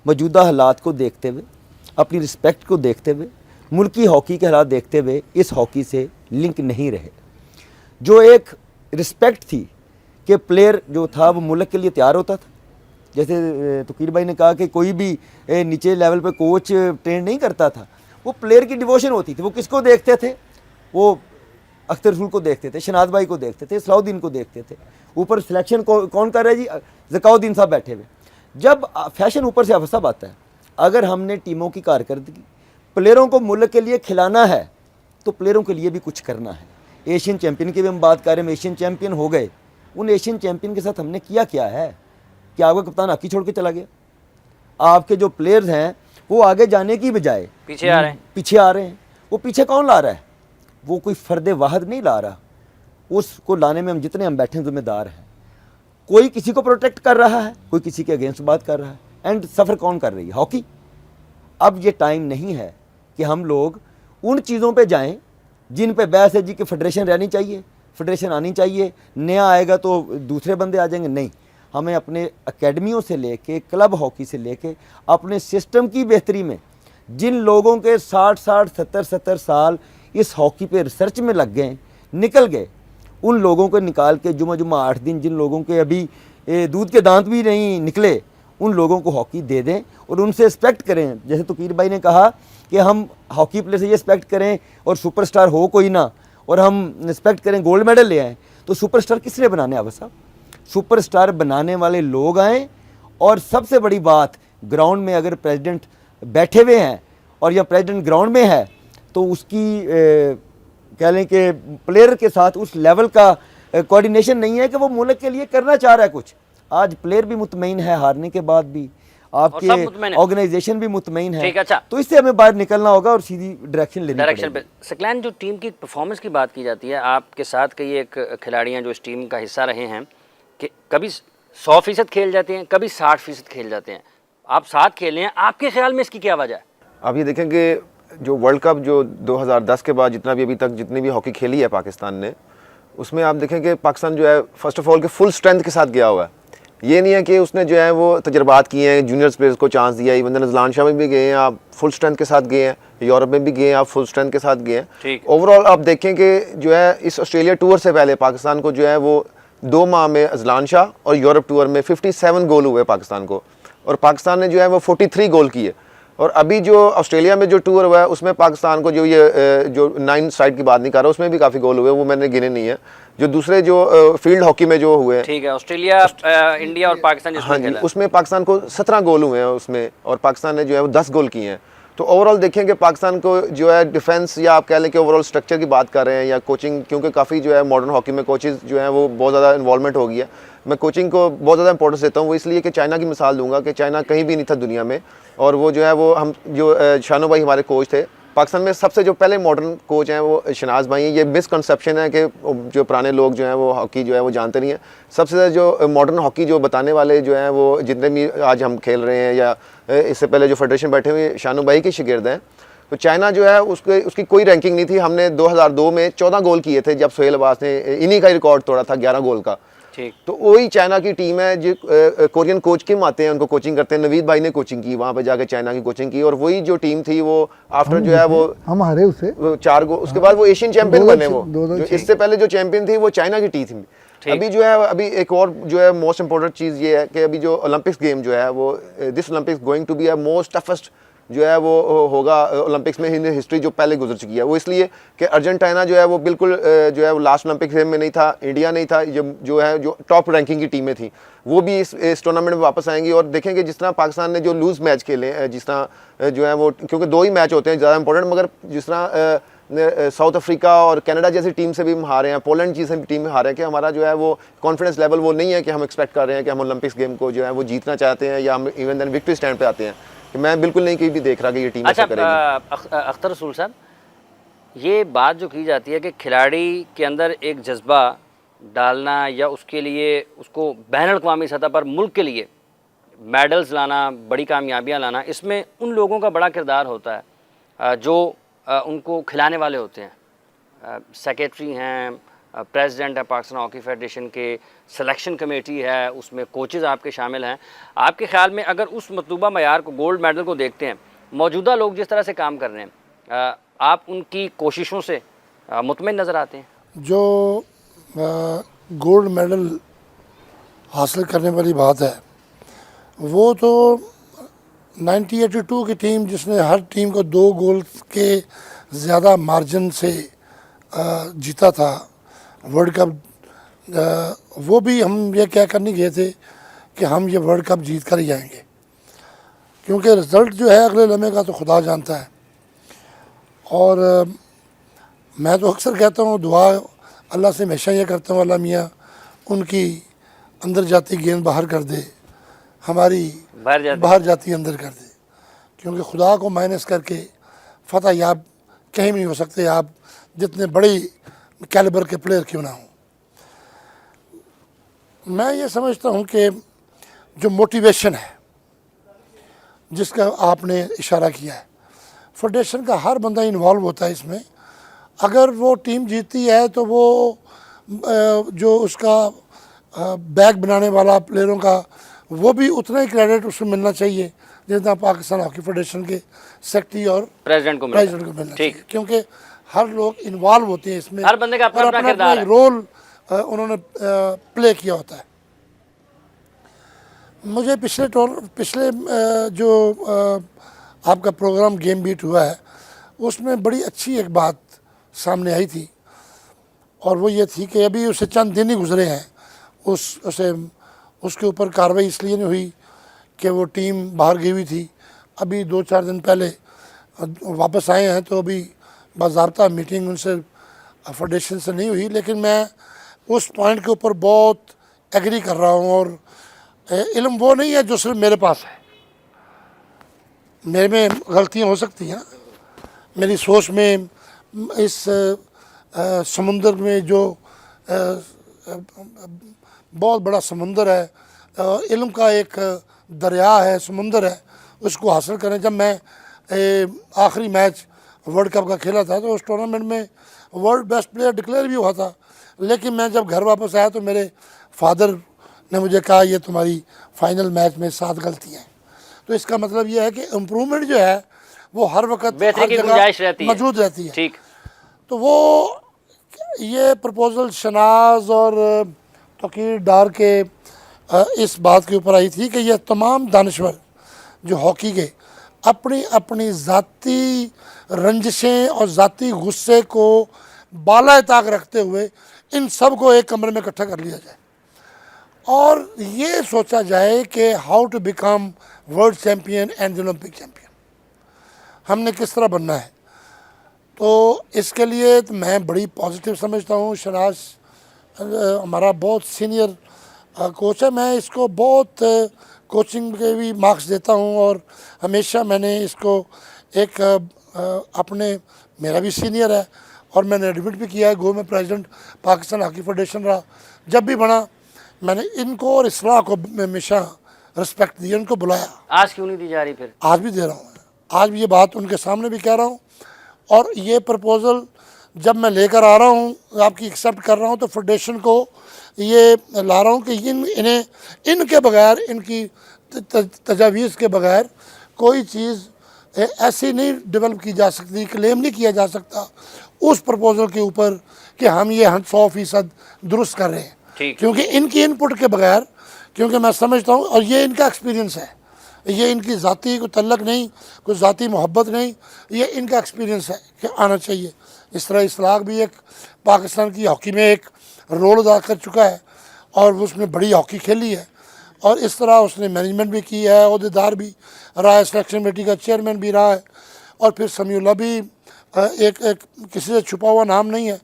मौजूदा हालात को देखते हुए, अपनी रिस्पेक्ट को देखते हुए, मुल्की हॉकी के हालात देखते हुए इस हॉकी से लिंक नहीं रहे। जो एक रिस्पेक्ट थी कि प्लेयर जो था वो मुल्क के लिए तैयार होता था। जैसे तुकीर भाई ने कहा कि कोई भी नीचे लेवल पे कोच ट्रेन नहीं करता था, वो प्लेयर की डिवोशन होती थी। वो किसको देखते थे? वो अख्तर रसूल को देखते थे, शनाज भाई को देखते थे, सलाउद्दीन को देखते थे। ऊपर सिलेक्शन कौन कर रहा है जी? ज़काउद्दीन साहब बैठे हुए। जब फैशन ऊपर से अफसाब आता है, अगर हमने टीमों की कारकर्दगी, प्लेयरों को मुल्क के लिए खिलाना है तो प्लेयरों के लिए भी कुछ करना है। एशियन चैम्पियन की भी हम बात कर रहे हैं, एशियन चैम्पियन हो गए। उन एशियन चैम्पियन के साथ हमने किया क्या है? कि आपका कप्तान हॉकी छोड़ के चला गया, आपके जो प्लेयर्स हैं वो आगे जाने की बजाय पीछे आ रहे हैं। वो पीछे कौन ला रहा है? वो कोई फ़र्द वाहिद नहीं ला रहा, उसको लाने में हम जितने हम बैठे जिम्मेदार हैं। कोई किसी को प्रोटेक्ट कर रहा है, कोई किसी के अगेंस्ट बात कर रहा है, एंड सफ़र कौन कर रही है? हॉकी। अब ये टाइम नहीं है कि हम लोग उन चीज़ों पे जाएं जिन पे बहस है जी कि फेडरेशन रहनी चाहिए, फेडरेशन आनी चाहिए, नया आएगा तो दूसरे बंदे आ जाएंगे। नहीं, हमें अपने एकेडमियों से लेके, क्लब हॉकी से लेके, अपने सिस्टम की बेहतरी में जिन लोगों के 60-60, 70-70 साल इस हॉकी पे रिसर्च में लग गए, निकल गए, उन लोगों को निकाल के जुमा 8 दिन, जिन लोगों के अभी दूध के दांत भी नहीं निकले, उन लोगों को हॉकी दे दें और उनसे रिस्पेक्ट करें। जैसे तुकीर भाई ने कहा कि हम हॉकी प्लेयर से ये रिस्पेक्ट करें और सुपरस्टार हो कोई ना, और हम रिस्पेक्ट करें, गोल्ड मेडल ले आएँ, तो सुपरस्टार किसने बनाने? आप साहब, सुपरस्टार बनाने वाले लोग आएँ। और सबसे बड़ी बात, ग्राउंड में अगर प्रेसिडेंट बैठे हुए हैं और या प्रेसिडेंट ग्राउंड में है तो उसकी कह लें कि प्लेयर के साथ उस लेवल का कोऑर्डिनेशन नहीं है कि वो मुल्क के लिए करना चाह रहा है कुछ। आज प्लेयर भी मुतमईन है हारने के बाद भी, आपके ऑर्गेनाइजेशन भी मुतमईन है। अच्छा, तो इससे हमें बाहर निकलना होगा और सीधी डायरेक्शन लेनी पड़ेगी। सकलैन, जो टीम की परफॉर्मेंस की बात की जाती है, आपके साथ कई एक खिलाड़ी हैं जो इस टीम का हिस्सा रहे हैं कि कभी 100% खेल जाते हैं, कभी 60% खेल जाते हैं। आप साथ खेले हैं, आपके ख्याल में इसकी क्या वजह है? आप ये देखेंगे जो वर्ल्ड कप जो 2010 के बाद जितना भी अभी तक जितनी भी हॉकी खेली है पाकिस्तान ने, उसमें आप देखेंगे पाकिस्तान जो है फर्स्ट ऑफ ऑल के फुल स्ट्रेंथ के साथ गया हुआ है। ये नहीं है कि उसने जो है वो तजर्बात किए हैं, जूनियर्स प्लेयर्स को चांस दिया। इवन नजलान शाह में भी गए हैं आप, फुल स्ट्रेंथ के साथ गए हैं, यूरोप में भी गए हैं आप, फुल स्ट्रेंथ के साथ गए हैं। ओवरऑल आप देखें कि जो है इस ऑस्ट्रेलिया टूर से पहले पाकिस्तान को जो है वो 2 माह में अजलान शाह और यूरोप टूर में 57 गोल हुए पाकिस्तान को, और पाकिस्तान ने जो है वो 43 गोल किए। और अभी जो ऑस्ट्रेलिया में जो टूर हुआ है उसमें पाकिस्तान को जो ये जो 9 साइड की बात नहीं कर रहा, उसमें भी काफ़ी गोल हुए, वो मैंने गिने नहीं है। जो दूसरे जो फील्ड हॉकी में जो हुए, ठीक है, ऑस्ट्रेलिया, इंडिया और पाकिस्तान, हाँ जी, उसमें पाकिस्तान को 17 गोल हुए हैं उसमें, और पाकिस्तान ने जो है वो 10 गोल किए हैं। तो ओवरऑल देखें कि पाकिस्तान को जो है डिफेंस, या आप कह लें कि ओवरऑल स्ट्रक्चर की बात कर रहे हैं, या कोचिंग, क्योंकि काफ़ी जो है मॉडर्न हॉकी में कोचेज़ जो है वो बहुत ज़्यादा इन्वॉल्वमेंट हो गई है। मैं कोचिंग को बहुत ज़्यादा इंपॉर्टेंस देता हूँ, वो इसलिए कि चाइना की मिसाल दूंगा कि चाइना कहीं भी नहीं था दुनिया में, और वो जो है वो हम जो शानो भाई हमारे कोच थे पाकिस्तान में, सबसे जो पहले मॉडर्न कोच हैं वो शनाज भाई हैं। ये मिसकंसेप्शन है कि जो पुराने लोग जो हैं वो हॉकी जो है वो जानते नहीं हैं। सबसे ज़्यादा जो मॉडर्न हॉकी जो बताने वाले जो हैं वो जितने भी आज हम खेल रहे हैं, या इससे पहले जो फेडरेशन बैठे हुए शानो भाई के शागिर्द हैं। तो चाइना जो है उसकी कोई रैंकिंग नहीं थी। हमने 2002 में 14 गोल किए थे जब सोहेल अब्बास ने इन्हीं का रिकॉर्ड तोड़ा था 11 गोल का। ठीक। तो वही चाइना की टीम है जो कोरियन कोच किम आते हैं, उनको कोचिंग करते हैं। नवीद भाई ने कोचिंग की वहाँ पे जाके, चाइना की कोचिंग की, और वही जो टीम थी वो आफ्टर जो है हम हारे उससे वो 4 गो, उसके बाद वो एशियन चैंपियन बने। वो दो जो इससे पहले जो चैंपियन थी वो चाइना की टीम थी। अभी जो है, अभी एक और जो है मोस्ट इंपॉर्टेंट चीज़ ये है कि अभी जो ओलंपिक्स गेम जो है वो this Olympics going to be a most toughest जो है वो होगा ओलंपिक्स में इन हिस्ट्री जो पहले गुजर चुकी है। वो इसलिए कि अर्जेंटीना जो है वो बिल्कुल जो है वो लास्ट ओलंपिक गेम में नहीं था, इंडिया नहीं था, जो है जो टॉप रैंकिंग की टीमें थी वो भी इस टूर्नामेंट में वापस आएंगी। और देखेंगे जिस तरह पाकिस्तान ने जो लूज़ मैच खेले, जिस तरह जो है वो, क्योंकि 2 ही मैच होते हैं ज़्यादा इंपॉर्टेंट, मगर जिस तरह साउथ अफ्रीका और कनाडा जैसी टीम से भी हम हारे हैं, पोलैंड जैसी टीम में हारे हैं, कि हमारा जो है वो कॉन्फिडेंस लेवल वो नहीं है कि हम एक्सपेक्ट कर रहे हैं कि हम ओलंपिक्स गेम को जो है वो जीतना चाहते हैं या हम इवन देन विक्ट्री स्टैंड पे आते हैं। कि मैं बिल्कुल नहीं कहीं भी देख रहा कि ये टीम ऐसा करेगी। अख्तर रसूल साहब, ये बात जो की जाती है कि खिलाड़ी के अंदर एक जज्बा डालना या उसके लिए उसको बैन अवी सतह पर मुल्क के लिए मेडल्स लाना, बड़ी कामयाबियाँ लाना, इसमें उन लोगों का बड़ा किरदार होता है जो उनको खिलाने वाले होते हैं। सेक्रेटरी हैं, प्रेसिडेंट है पाकिस्तान हॉकी फेडरेशन के, सिलेक्शन कमेटी है, उसमें कोचेज़ आपके शामिल हैं। आपके ख़्याल में अगर उस मतलूबा मयार को, गोल्ड मेडल को देखते हैं, मौजूदा लोग जिस तरह से काम कर रहे हैं, आप उनकी कोशिशों से मुतमिन नज़र आते हैं? जो गोल्ड मेडल हासिल करने वाली बात है वो तो 1982 की टीम, जिसने हर टीम को 2 गोल के ज़्यादा मार्जिन से जीता था वर्ल्ड कप, वो भी हम ये क्या करने गए थे कि हम ये वर्ल्ड कप जीत कर ही जाएंगे, क्योंकि रिज़ल्ट जो है अगले लम्हे का तो खुदा जानता है। और मैं तो अक्सर कहता हूँ, दुआ अल्लाह से हमेशा ये करता हूँ, अल्लाह मियाँ उनकी अंदर जाती गेंद बाहर कर दे, हमारी बाहर जाती अंदर कर दे, क्योंकि खुदा को माइनस करके फतह याब कहीं भी नहीं हो सकते, आप जितने बड़े कैलिबर के प्लेयर क्यों ना हो। मैं ये समझता हूँ कि जो मोटिवेशन है जिसका आपने इशारा किया है, फेडरेशन का हर बंदा इन्वॉल्व होता है इसमें। अगर वो टीम जीतती है तो वो जो उसका बैग बनाने वाला प्लेयरों का, वो भी उतना ही क्रेडिट उसको मिलना चाहिए जितना पाकिस्तान हॉकी फेडरेशन के सेक्रेटरी और प्रेसिडेंट को मिलना चाहिए, क्योंकि हर लोग इन्वॉल्व होते हैं इसमें, हर बंदे का अपना अपना किरदार है, रोल उन्होंने प्ले किया होता है। मुझे पिछले जो आपका प्रोग्राम गेम बीट हुआ है उसमें बड़ी अच्छी एक बात सामने आई थी, और वो ये थी कि अभी उसे चंद दिन ही गुजरे हैं, उसके ऊपर कार्रवाई इसलिए नहीं हुई कि वो टीम बाहर गई हुई थी, अभी 2-4 दिन पहले वापस आए हैं, तो अभी बाज़ाब्ता मीटिंग उनसे फेडरेशन से नहीं हुई। लेकिन मैं उस पॉइंट के ऊपर बहुत एग्री कर रहा हूँ, और इल्म वो नहीं है जो सिर्फ मेरे पास है, मेरे में गलतियाँ हो सकती हैं, मेरी सोच में, इस समुंदर में जो बहुत बड़ा समुंदर है, इल्म का एक दरिया है, समुंदर है, उसको हासिल करें। जब मैं आखिरी मैच वर्ल्ड कप का खेला था तो उस टूर्नामेंट में वर्ल्ड बेस्ट प्लेयर डिक्लेयर भी हुआ था, लेकिन मैं जब घर वापस आया तो मेरे फादर ने मुझे कहा ये तुम्हारी फाइनल मैच में 7 गलतियाँ हैं। तो इसका मतलब ये है कि इम्प्रूवमेंट जो है वो हर वक्त हर जगह मौजूद रहती है। ठीक। तो वो ये प्रपोज़ल शनाज और तकीर डार के इस बात के ऊपर आई थी कि ये तमाम दानश्वर जो हॉकी के अपनी अपनी ज़ाती रंजिशें और ज़ाती गुस्से को बाला ताक रखते हुए इन सब को एक कमरे में इकट्ठा कर लिया जाए और ये सोचा जाए कि how to become world champion and Olympic champion, हमने किस तरह बनना है। तो इसके लिए तो मैं बड़ी पॉजिटिव समझता हूँ। शनाज हमारा बहुत सीनियर कोच है, मैं इसको बहुत कोचिंग के भी मार्क्स देता हूँ और हमेशा मैंने इसको एक अपने, मेरा भी सीनियर है और मैंने एडमिट भी किया है, गो में प्रेसिडेंट पाकिस्तान हॉकी फेडरेशन रहा, जब भी बना मैंने इनको और इसलाह को हमेशा रिस्पेक्ट दी, इनको बुलाया। आज क्यों नहीं दी जा रही? फिर आज भी दे रहा हूँ, आज भी ये बात उनके सामने भी कह रहा हूँ, और ये प्रपोज़ल जब मैं लेकर आ रहा हूँ, आपकी एक्सेप्ट कर रहा हूँ, तो फेडरेशन को ये ला रहा हूँ कि इन्हें इनके बगैर, इनकी तजावीज़ के बगैर कोई चीज़ ऐसी नहीं डेवलप की जा सकती, क्लेम नहीं किया जा सकता उस प्रपोजल के ऊपर कि हम ये 100% दुरुस्त कर रहे हैं, ठीक। क्योंकि इनकी इनपुट के बगैर, क्योंकि मैं समझता हूँ, और ये इनका एक्सपीरियंस है, ये इनकी ज़ाती कोई तल्लक नहीं, कोई ज़ाती मोहब्बत नहीं, ये इनका एक्सपीरियंस है कि आना चाहिए। इस तरह इसलाक भी एक पाकिस्तान की हॉकी में एक रोल अदा कर चुका है और उसने बड़ी हॉकी खेली है, और इस तरह उसने मैनेजमेंट भी की है, अहदेदार भी रहा है, सिलेक्शन कमेटी का चेयरमैन भी रहा है, और फिर समीउल्लाह भी एक किसी से छुपा हुआ नाम नहीं है,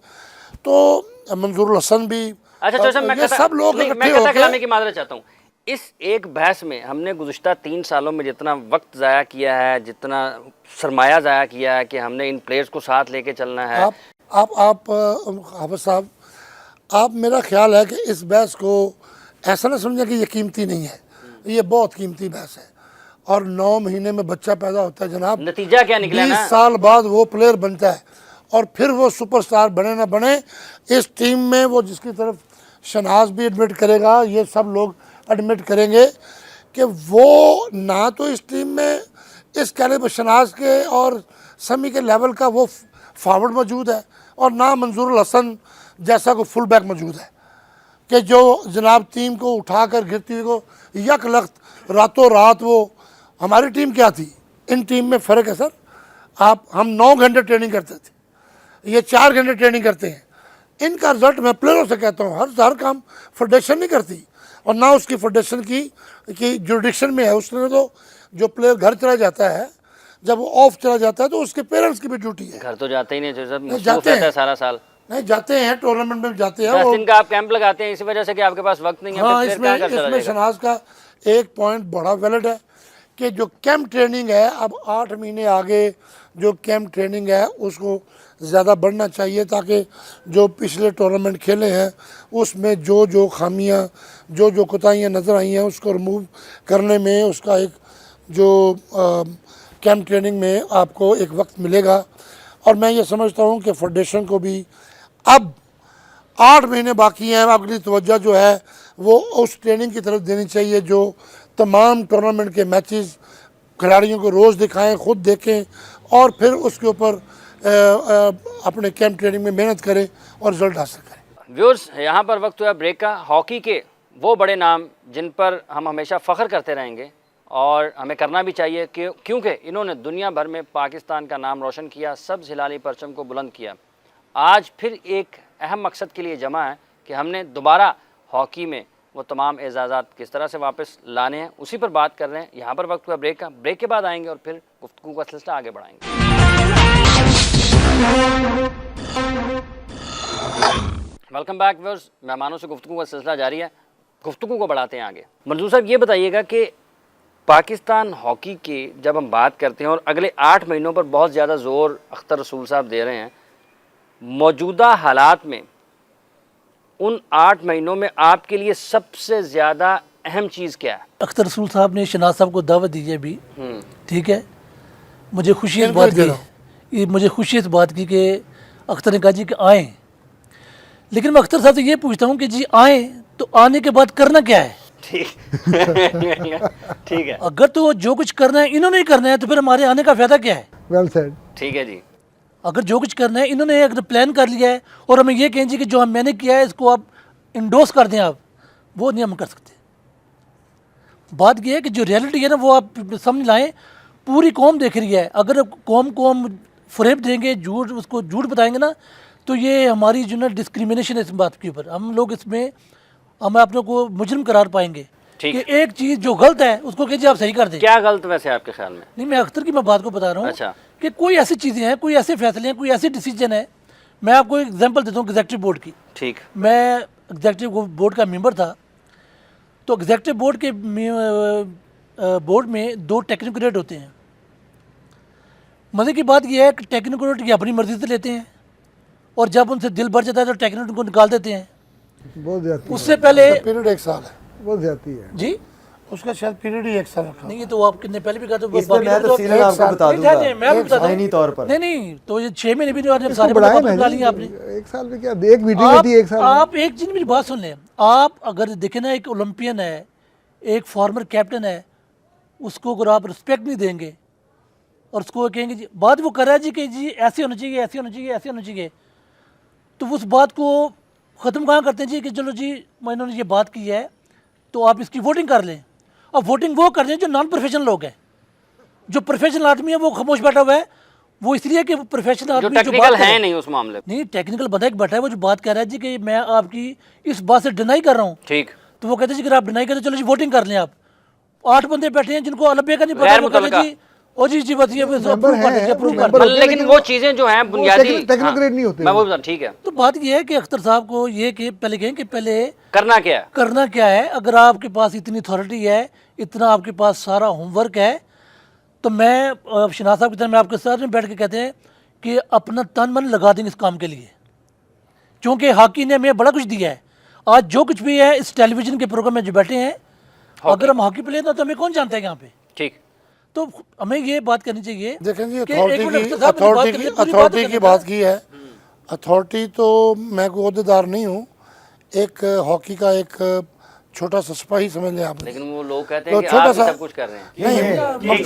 तो मंजूर हसन भी, अच्छा चौधरी साहब, ये सब लोग मैं इकट्ठे कथा कलामी होकर की माजरत चाहता हूँ। इस एक बहस में हमने गुज़िश्ता 3 सालों में जितना वक्त ज़ाया किया है, जितना सरमाया ज़ाया किया है कि हमने इन प्लेयर्स को साथ लेके चलना है। आप हाफिज साहब, आप, मेरा ख्याल है कि इस बहस को ऐसा ना समझें कि ये कीमती नहीं है, ये बहुत कीमती बहस है, और 9 महीने में बच्चा पैदा होता है जनाब, नतीजा क्या निकला 20 ना? साल बाद वो प्लेयर बनता है, और फिर वो सुपरस्टार बने ना बने, इस टीम में वो, जिसकी तरफ शनाज भी एडमिट करेगा, ये सब लोग एडमिट करेंगे कि वो ना तो इस टीम में इस कैलिबर शनाज के और समी के लेवल का वो फॉरवर्ड मौजूद है, और ना मंजूर हसन जैसा कोई फुल बैक मौजूद है कि जो जनाब टीम को उठाकर गिरती हुई को यक लख्त रातों रात, वो हमारी टीम क्या थी, इन टीम में फ़र्क है सर। हम 9 घंटे ट्रेनिंग करते थे, ये 4 घंटे ट्रेनिंग करते हैं। इनका रिजल्ट, मैं प्लेयरों से कहता हूँ, हर काम फेडरेशन नहीं करती, और ना उसकी फेडरेशन की जुरिडिक्शन में है। उसने तो, जो प्लेयर घर चला जाता है, जब वो ऑफ चला जाता है, तो उसके पेरेंट्स की भी ड्यूटी है। घर तो जाते ही नहीं चौधरी साहब, नहीं, मसरूफ जाते रहता है हैं। सारा साल। नहीं, जाते हैं, टूर्नामेंट में जाते हैं। 10 दिन का आप कैंप लगाते हैं इसी वजह से कि आपके पास वक्त नहीं है। हाँ, फिर क्या कर चला इसमें जाएगा? शनाज का एक पॉइंट बड़ा वैलिड है कि जो कैंप ट्रेनिंग है, अब 8 महीने आगे जो कैंप ट्रेनिंग है उसको ज़्यादा बढ़ना चाहिए, ताकि जो पिछले टूर्नामेंट खेले हैं उसमें जो खामियां, जो कोताहियाँ नज़र आई हैं, उसको रिमूव करने में उसका एक जो कैंप ट्रेनिंग में आपको एक वक्त मिलेगा। और मैं ये समझता हूँ कि फेडरेशन को भी अब 8 महीने बाकी हैं, अगली तवज्जो जो है वो उस ट्रेनिंग की तरफ देनी चाहिए, जो तमाम टूर्नामेंट के मैचेस खिलाड़ियों को रोज़ दिखाएं, ख़ुद देखें, और फिर उसके ऊपर अपने कैंप ट्रेनिंग में मेहनत करें और रिजल्ट हासिल करें। व्यूअर्स, यहाँ पर वक्त हुआ ब्रेक का। हॉकी के वो बड़े नाम जिन पर हम हमेशा फ़ख्र करते रहेंगे, और हमें करना भी चाहिए, क्योंकि इन्होंने दुनिया भर में पाकिस्तान का नाम रोशन किया, सब्ज़ हिलाली परचम को बुलंद किया। आज फिर एक अहम मकसद के लिए जमा है कि हमने दोबारा हॉकी में वो तमाम एजाज़ात किस तरह से वापस लाने हैं, उसी पर बात कर रहे हैं। यहाँ पर वक्त हुआ ब्रेक का। ब्रेक के बाद आएंगे और फिर गुफ्तगू का सिलसिला आगे बढ़ाएंगे। वेलकम बैक व्यूअर्स, मेहमानों से गुफ्तगू का सिलसिला जारी है, गुफ्तगू को बढ़ाते हैं आगे। मंजूर साहब, ये बताइएगा कि पाकिस्तान हॉकी की जब हम बात करते हैं, और अगले 8 महीनों पर बहुत ज़्यादा ज़ोर अख्तर रसूल साहब दे रहे हैं, मौजूदा हालात में उन 8 महीनों में आपके लिए सबसे ज़्यादा अहम चीज़ क्या है? अख्तर रसूल साहब ने शनाज साहब को दावत दी है अभी, ठीक है। मुझे खुशी इस बात की, मुझे खुशी इस बात की कि अख्तर ने कहा जी कि आएँ, लेकिन मैं अख्तर साहब से ये पूछता हूँ कि जी आएँ तो आने के बाद करना क्या है? ठीक है। अगर तो जो कुछ करना है इन्होंने ही करना है, तो फिर हमारे आने का फ़ायदा क्या है? Well said. ठीक है जी। अगर जो कुछ करना है इन्होंने अगर प्लान कर लिया है, और हमें ये कहें जी कि जो मैंने किया है इसको आप इंडोर्स कर दें, आप वो नहीं हम कर सकते। बात यह है कि जो रियलिटी है ना, वो आप समझ लाएं, पूरी कौम देख रही है। अगर कौम को हम फ्रेब देंगे, झूठ, उसको झूठ बताएंगे ना, तो ये हमारी जो ना डिस्क्रिमिनेशन है इस बात के ऊपर, हम लोग इसमें हम अपने को मुजरिम करार पाएंगे कि एक चीज़ जो गलत है उसको कहिए आप सही कर दें। क्या गलत वैसे आपके ख्याल में? नहीं, मैं अख्तर की मैं बात को बता रहा हूँ। अच्छा। कि कोई ऐसी चीज़ें हैं, कोई ऐसे फैसले हैं, कोई ऐसी डिसीजन है। मैं आपको एक एग्जांपल देता हूँ एग्जेक्टिव बोर्ड की। ठीक। मैं एग्जेक्टिव बोर्ड का मेंबर था, तो एग्जेक्टिव बोर्ड के बोर्ड में 2 टेक्निकोरेट होते हैं। मज़े की बात यह है कि टेक्निकोरेट की अपनी मर्जी से लेते हैं, और जब उनसे दिल भर जाता है तो टेक्निकोरेट को निकाल देते हैं। बहुत ज़्यादा। उससे पहले पीरियड 1 साल है। बहुत ज़्यादा है जी, उसका शायद पीरियड ही 1 साल रखा। नहीं, ये तो आप कितने पहले भी कहा, तो इसमें मैं बाकी लोग तफसीलन एक आपको साल- बता नहीं, नहीं, मैं दूंगा बताता हूँ। आईनी तौर पर। नहीं, तो ये 6 महीने भी नहीं हुए, इसको सारे बढ़ाए वापस ना बुला लिए आपने। 1 साल में क्या, एक मीटिंग होती है 1 साल में। आप एक चीज मेरी बात सुन लें, आप अगर देखें ना, एक ओलंपियन है, एक फॉर्मर कैप्टन है, उसको अगर आप रिस्पेक्ट नहीं देंगे और उसको कहेंगे जी, बात वो कर रहा है जी कि जी ऐसे होना चाहिए, ऐसे होना चाहिए, ऐसे होना चाहिए, तो उस बात को ख़त्म कहाँ करते हैं जी कि चलो जी इन्होंने ये बात की है तो आप इसकी वोटिंग कर लें। अब वोटिंग वो कर लें जो नॉन प्रोफेशनल लोग हैं। जो प्रोफेशनल आदमी है वो खामोश बैठा हुआ है, वो इसलिए कि प्रोफेशनल जो आदमी जो टेक्निकल बात कर रहा है है, नहीं उस मामले में। नहीं टेक्निकल बंदा एक बैठा है, वो जो बात कर रहा है जी कि मैं आपकी इस बात से डिनाई कर रहा हूँ, ठीक, तो वो कहते हैं जी अगर आप डिनाई करते चलो जी वोटिंग कर लें। आप 8 बंदे बैठे हैं जिनको अलबे का नहीं पता, गैर वो कहते मुतलका। हैं जी ओ जी बस ये मेंबर अप्रूव कर हैं, दीजिए, अप्रूव कर मेंबर दीजिए। होते हैं, लेकिन वो चीजें जो हैं बुनियादी टेक्नोक्रेट नहीं होते मैं वो। वो बता, ठीक है, तो बात ये है कि अख्तर साहब को ये कि पहले कहें कि पहले करना क्या है? करना क्या है। अगर आपके पास इतनी अथॉरिटी है, इतना आपके पास सारा होमवर्क है, तो मैं शनाज साहब की तरह मैं आपके साथ में बैठ के कहते हैं कि अपना तन मन लगा देंगे इस काम के लिए, क्योंकि हॉकी ने हमें बड़ा कुछ दिया है। आज जो कुछ भी है इस टेलीविज़न के प्रोग्राम में जो बैठे हैं, अगर हम हॉकी प्लेयर ना तो हमें कौन जानता है यहाँ पे। ठीक, तो हमें ये बात करनी चाहिए। देखें जी, कि एक मिनट अख्तर साहब, मैंने बात अथॉरिटी करनी की है, पूरी बात अथॉरिटी की करनी बात है। की है। अथॉरिटी तो मैं कोई अहदेदार नहीं हूँ, एक हॉकी का एक छोटा सा सिपाही समझ लें आप। लेकिन वो लोग कहते तो हैं कि छोटा आप ही सा- सब कुछ कर रहे हैं। नहीं,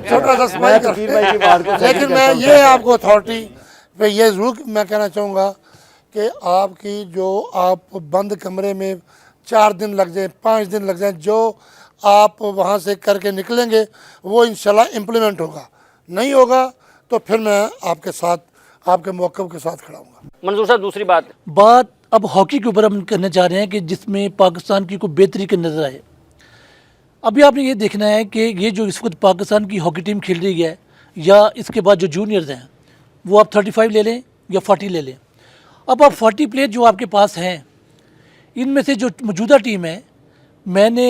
छोटा सा स्माइल कर- तकीर भाई की बात को लेकिन मैं ये आपको अथॉरिटी पे ये ज़रूर मैं कहना चाहूँगा कि आपकी जो आप बंद कमरे में 4 दिन लग जाए, 5 दिन लग जाए, जो आप वहाँ से करके निकलेंगे वो इंशाल्लाह इम्प्लीमेंट होगा। नहीं होगा तो फिर मैं आपके साथ, आपके मौक़िफ़ के साथ खड़ा हूँगा। मंजूर साहब, दूसरी बात अब हॉकी के ऊपर हम करना चाह रहे हैं कि जिसमें पाकिस्तान की कोई बेहतरी की नज़र आए। अभी आपने ये देखना है कि ये जो इस वक्त पाकिस्तान की हॉकी टीम खेल रही है, या इसके बाद जो जूनियर्स हैं, वो आप 35 ले लें या 40 ले लें। अब आप 40 प्लेयर जो आपके पास हैं, इनमें से जो मौजूदा टीम है, मैंने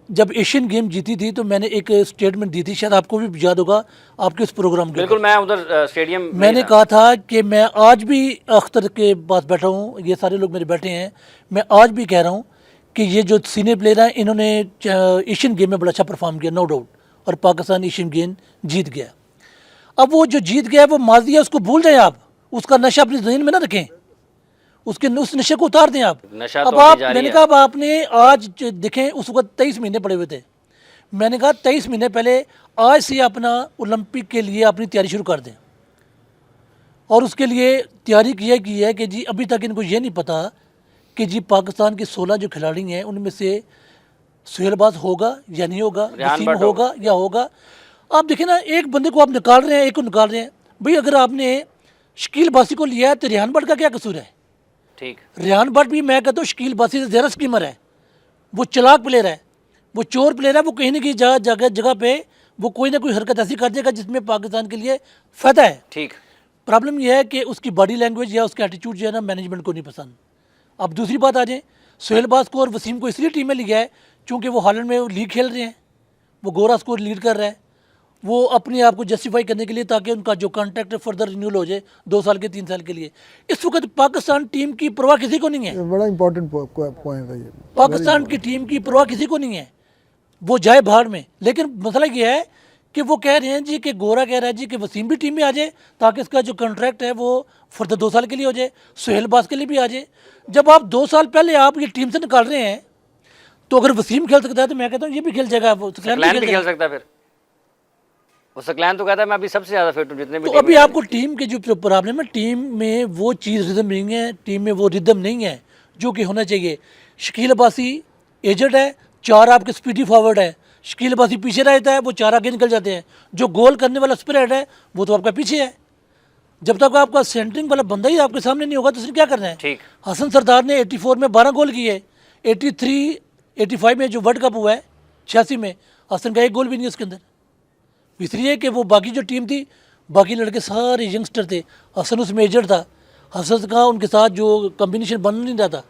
जब एशियन गेम जीती थी तो मैंने एक स्टेटमेंट दी थी, शायद आपको भी याद होगा, आपके उस प्रोग्राम के बिल्कुल, मैं उधर स्टेडियम में मैंने था। कहा था कि मैं आज भी अख्तर के पास बैठा हूँ, ये सारे लोग मेरे बैठे हैं, मैं आज भी कह रहा हूँ कि ये जो सीनियर प्लेयर हैं इन्होंने एशियन गेम में बड़ा अच्छा परफॉर्म किया, नो डाउट, और पाकिस्तान एशियन गेम जीत गया। अब वो जो जीत गया वो माजी है, उसको भूल जाएं आप, उसका नशा अपनी ज़हन में ना रखें, उसके उस नशे को उतार दें आप। नशा अब तो आप, अभी जारी मैंने है। कहा अब आपने आज देखें उस वक्त 23 महीने पड़े हुए थे, मैंने कहा 23 महीने पहले आज से अपना ओलंपिक के लिए अपनी तैयारी शुरू कर दें। और उसके लिए तैयारी की है कि जी अभी तक इनको ये नहीं पता कि जी पाकिस्तान के 16 जो खिलाड़ी हैं उनमें से सुहेलबाज होगा या नहीं होगा, रेहान वसीम भट्ट होगा या होगा। आप देखें ना, एक बंदे को आप निकाल रहे हैं, एक को निकाल रहे हैं। भाई अगर आपने शकील बासी को लिया है तो रेहान भट्ट का क्या कसूर है? ठीक, रेहान भट्ट भी मैं कहता हूँ शकील बासी से ज़्यादा स्कीमर है, वो चालाक प्लेयर है, वो चोर प्लेयर है, वो कहीं ना कहीं जगह पे वो कोई ना कोई हरकत ऐसी कर देगा जिसमें पाकिस्तान के लिए फ़ायदा है। ठीक, प्रॉब्लम यह है कि उसकी बॉडी लैंग्वेज या उसका एटीट्यूड जो है ना, मैनेजमेंट को नहीं पसंद। अब दूसरी बात आ जाए, सुहेलबाज को और वसीम को इसलिए टीम में लिया है क्योंकि वो हॉलैंड में लीग खेल रहे हैं, वो गोरा स्कोर लीड कर रहा है, वो अपने आप को जस्टिफाई करने के लिए, ताकि उनका जो कॉन्ट्रैक्ट फर्दर रिन्यूअल हो जाए 2 साल के 3 साल के लिए। इस वक्त पाकिस्तान टीम की परवाह किसी को नहीं है, ये बड़ा इंपॉर्टेंट पॉइंट है ये। पाकिस्तान की टीम की परवाह किसी को नहीं है, वो जाए बाहर में। लेकिन मसला ये है कि वो कह रहे हैं जी कि गोरा कह रहा है जी कि वसीम भी टीम में आ जाए ताकि इसका जो कॉन्ट्रैक्ट है वो फर्दर 2 साल के लिए हो जाए, सुहेलबाज के लिए भी आ जाए। जब आप 2 साल पहले आप ये टीम से निकाल रहे हैं, तो अगर वसीम खेल सकता है तो मैं कहता हूँ ये भी खेल जाएगा, वो सकलैन सकलैन भी भी खेल खेल सकता है। फिर वो सकलैन तो कहता है मैं अभी सबसे ज़्यादा फिट हूँ जितने भी तो टीम अभी में हैं। आपको टीम के जो प्रॉब्लम है, टीम में वो चीज़ रिदम नहीं है, टीम में वो रिदम नहीं है जो कि होना चाहिए। शकील अब्बासी एजेड है, 4 आपके स्पीडी फॉरवर्ड है, शकील अब्बासी पीछे रहता है, वो 4 आगे निकल जाते हैं। जो गोल करने वाला स्प्रेड है वो तो आपका पीछे है। जब तक आपका सेंटरिंग वाला बंदा ही आपके सामने नहीं होगा तो उसने क्या करना है? ठीक, हसन सरदार ने 84 में 12 गोल किए, 83 85 में जो वर्ल्ड कप हुआ है 86 में, हसन का एक गोल भी नहीं है उसके अंदर। इसलिए कि वो बाकी जो टीम थी, बाकी लड़के सारे यंगस्टर थे, हसन उसमें एजेड था, हसन का उनके साथ जो कम्बिनेशन बन नहीं रहा था,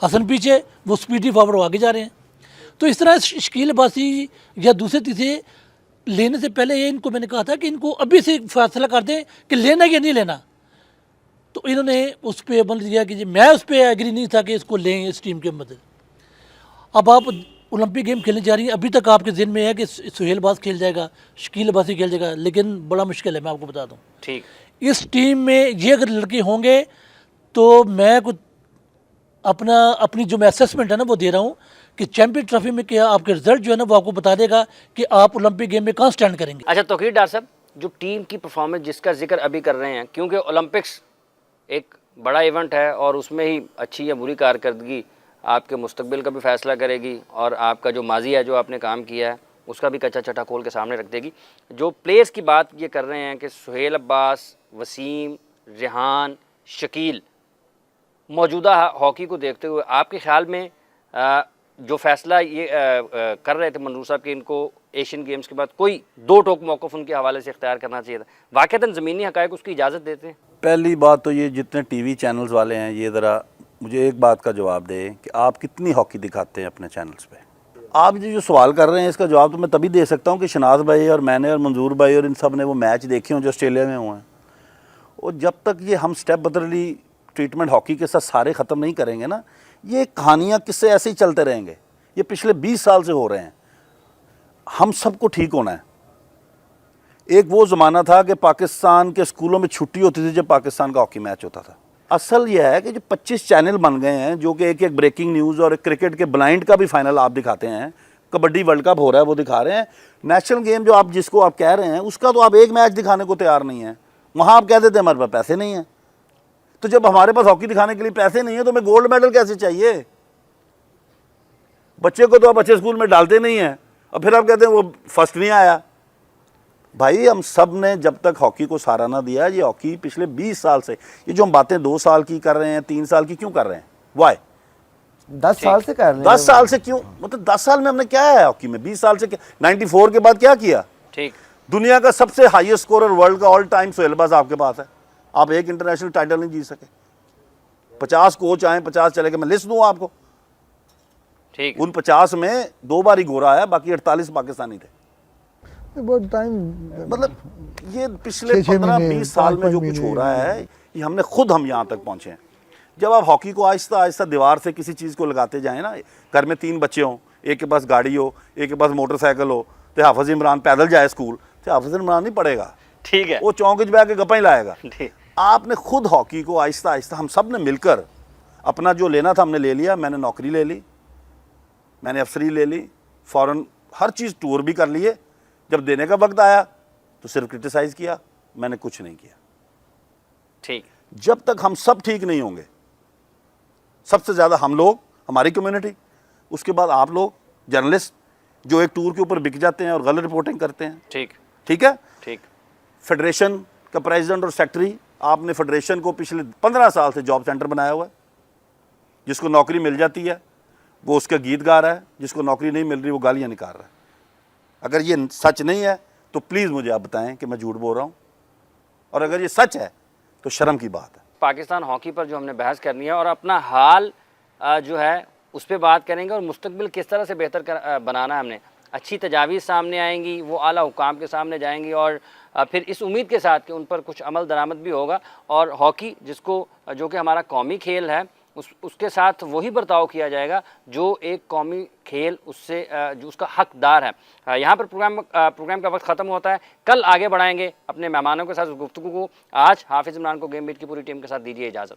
हसन पीछे, वो स्पीडी फॉरवर्ड वो आगे जा रहे हैं। तो इस तरह शकील अब्बासी या दूसरे तीसरे लेने से पहले ये इनको मैंने कहा था कि इनको अभी से फैसला कर दें कि लेना या नहीं लेना। तो इन्होंने उस पर अमल दिया कि जी मैं उस पर एग्री नहीं था कि इसको लें इस टीम के मदद। अब आप ओलंपिक गेम खेलने जा रही हैं, अभी तक आपके ज़हन में है कि सुहेल अब्बास खेल जाएगा, शकील अब्बासी खेल जाएगा, लेकिन बड़ा मुश्किल है, मैं आपको बता दूं। ठीक। इस टीम में ये अगर लड़के होंगे तो मैं कुछ अपनी जो मैं असेसमेंट है ना वो दे रहा हूँ कि चैंपियन ट्रॉफी में क्या आपके रिजल्ट जो है ना वो आपको बता देगा कि आप ओलंपिक गेम में कहाँ स्टैंड करेंगे। अच्छा तौकीर डार साहब, जो टीम की परफॉर्मेंस जिसका जिक्र अभी कर रहे हैं, क्योंकि ओलंपिक्स एक बड़ा इवेंट है और उसमें ही अच्छी या बुरी कारकर्दगी आपके मुस्तकबिल का भी फैसला करेगी और आपका जो माजी है, जो आपने काम किया है, उसका भी कच्चा चटा खोल के सामने रख देगी। जो प्लेयर्स की बात ये कर रहे हैं कि सुहेल अब्बास, वसीम, रेहान, शकील, मौजूदा हॉकी को देखते हुए आपके ख्याल में जो फैसला ये कर रहे थे मंजूर साहब कि इनको एशियन गेम्स के बाद कोई दो टोक मौक़िफ़ उनके हवाले से इख्तियार करना चाहिए था, वाक़तन ज़मीनी हक़ाइक़ उसकी इजाज़त देते हैं? पहली बात तो ये जितने टीवी चैनल्स वाले हैं, ये ज़रा मुझे एक बात का जवाब दें कि आप कितनी हॉकी दिखाते हैं अपने चैनल्स पे। आप जो सवाल कर रहे हैं इसका जवाब तो मैं तभी दे सकता हूँ कि शनाज भाई और मैंने और मंजूर भाई और इन सब ने वो मैच देखे हों जो ऑस्ट्रेलिया में हुए हैं। और जब तक ये हम स्टेप बदली ट्रीटमेंट हॉकी के साथ सारे ख़त्म नहीं करेंगे ना, ये कहानियाँ किस्से ऐसे ही चलते रहेंगे। ये पिछले 20 साल से हो रहे हैं। हम सबको ठीक होना है। एक वो ज़माना था कि पाकिस्तान के स्कूलों में छुट्टी होती थी जब पाकिस्तान का हॉकी मैच होता था। असल यह है कि जो 25 चैनल बन गए हैं जो कि एक एक ब्रेकिंग न्यूज़ और क्रिकेट के ब्लाइंड का भी फाइनल आप दिखाते हैं, कबड्डी वर्ल्ड कप हो रहा है वो दिखा रहे हैं, नेशनल गेम जो आप जिसको आप कह रहे हैं उसका तो आप एक मैच दिखाने को तैयार नहीं है। वहाँ आप कह देते हैं हमारे पास पैसे नहीं हैं। तो जब हमारे पास हॉकी दिखाने के लिए पैसे नहीं है तो हमें गोल्ड मेडल कैसे चाहिए? बच्चे को तो आप अच्छे स्कूल में डालते नहीं हैं और फिर आप कहते हैं वो फर्स्ट नहीं आया। भाई हम सब ने जब तक हॉकी को सराहना दिया, ये हॉकी पिछले 20 साल से, ये जो हम बातें 2 साल की कर रहे हैं, 3 साल की क्यों कर रहे हैं? वाई 10 साल से कर रहे हैं। 10 साल से क्यों? मतलब 10 साल में हमने क्या है हॉकी में? 20 साल से 94 के बाद क्या किया? ठीक। दुनिया का सबसे हाईएस्ट स्कोरर वर्ल्ड का ऑल टाइम सुहेल अब्बास आपके पास है। आप एक इंटरनेशनल टाइटल नहीं जीत सके। 50 कोच आए, 50 चले गए। मैं लिस्ट दूं आपको। ठीक। उन 50 में 2 बार ही गोरा आया, बाकी 48 पाकिस्तानी थे। बहुत टाइम, मतलब ये पिछले 15-20 साल में जो कुछ हो रहा है, ये हमने खुद हम यहाँ तक पहुँचे हैं। जब आप हॉकी को आहिस्ता आहिस्ता दीवार से किसी चीज़ को लगाते जाएं ना, घर में 3 बच्चे हों, एक के पास गाड़ी हो, एक के पास मोटरसाइकिल हो, तो हाफिज इमरान पैदल जाए स्कूल, तो हाफिज इमरान नहीं पढ़ेगा। ठीक है। वो चौंक च के गप्पा ही लाएगा। आपने खुद हॉकी को आहिस्ता आहिस्ता हम सब ने मिलकर अपना जो लेना था हमने ले लिया। मैंने नौकरी ले ली, मैंने अफसरी ले ली, फ़ौरन हर चीज़ टूर भी कर लिए। जब देने का वक्त आया तो सिर्फ क्रिटिसाइज़ किया, मैंने कुछ नहीं किया। ठीक। जब तक हम सब ठीक नहीं होंगे, सबसे ज़्यादा हम लोग, हमारी कम्युनिटी, उसके बाद आप लोग जर्नलिस्ट जो एक टूर के ऊपर बिक जाते हैं और गलत रिपोर्टिंग करते हैं। ठीक। ठीक है। ठीक। फेडरेशन का प्रेसिडेंट और सेक्रेटरी, आपने फेडरेशन को पिछले 15 साल से जॉब सेंटर बनाया हुआ है। जिसको नौकरी मिल जाती है वो उसका गीत गा रहा है, जिसको नौकरी नहीं मिल रही वो गालियाँ निकाल रहा है। अगर ये सच नहीं है तो प्लीज़ मुझे आप बताएं कि मैं झूठ बोल रहा हूँ, और अगर ये सच है तो शर्म की बात है। पाकिस्तान हॉकी पर जो हमने बहस करनी है और अपना हाल जो है उस पर बात करेंगे और मुस्तकबिल किस तरह से बेहतर बनाना है हमने। अच्छी तजावीज़ सामने आएंगी, वो आला हुकाम के सामने जाएंगी और फिर इस उम्मीद के साथ कि उन पर कुछ अमल दरामद भी होगा और हॉकी जो कि हमारा कौमी खेल है उसके साथ वही बर्ताव किया जाएगा जो एक कौमी खेल उससे जो उसका हकदार है। यहाँ पर प्रोग्राम का वक्त ख़त्म होता है। कल आगे बढ़ाएंगे अपने मेहमानों के साथ उस गुफ्तगू को। आज हाफिज़ इमरान को गेम बीट की पूरी टीम के साथ दीजिए इजाज़त।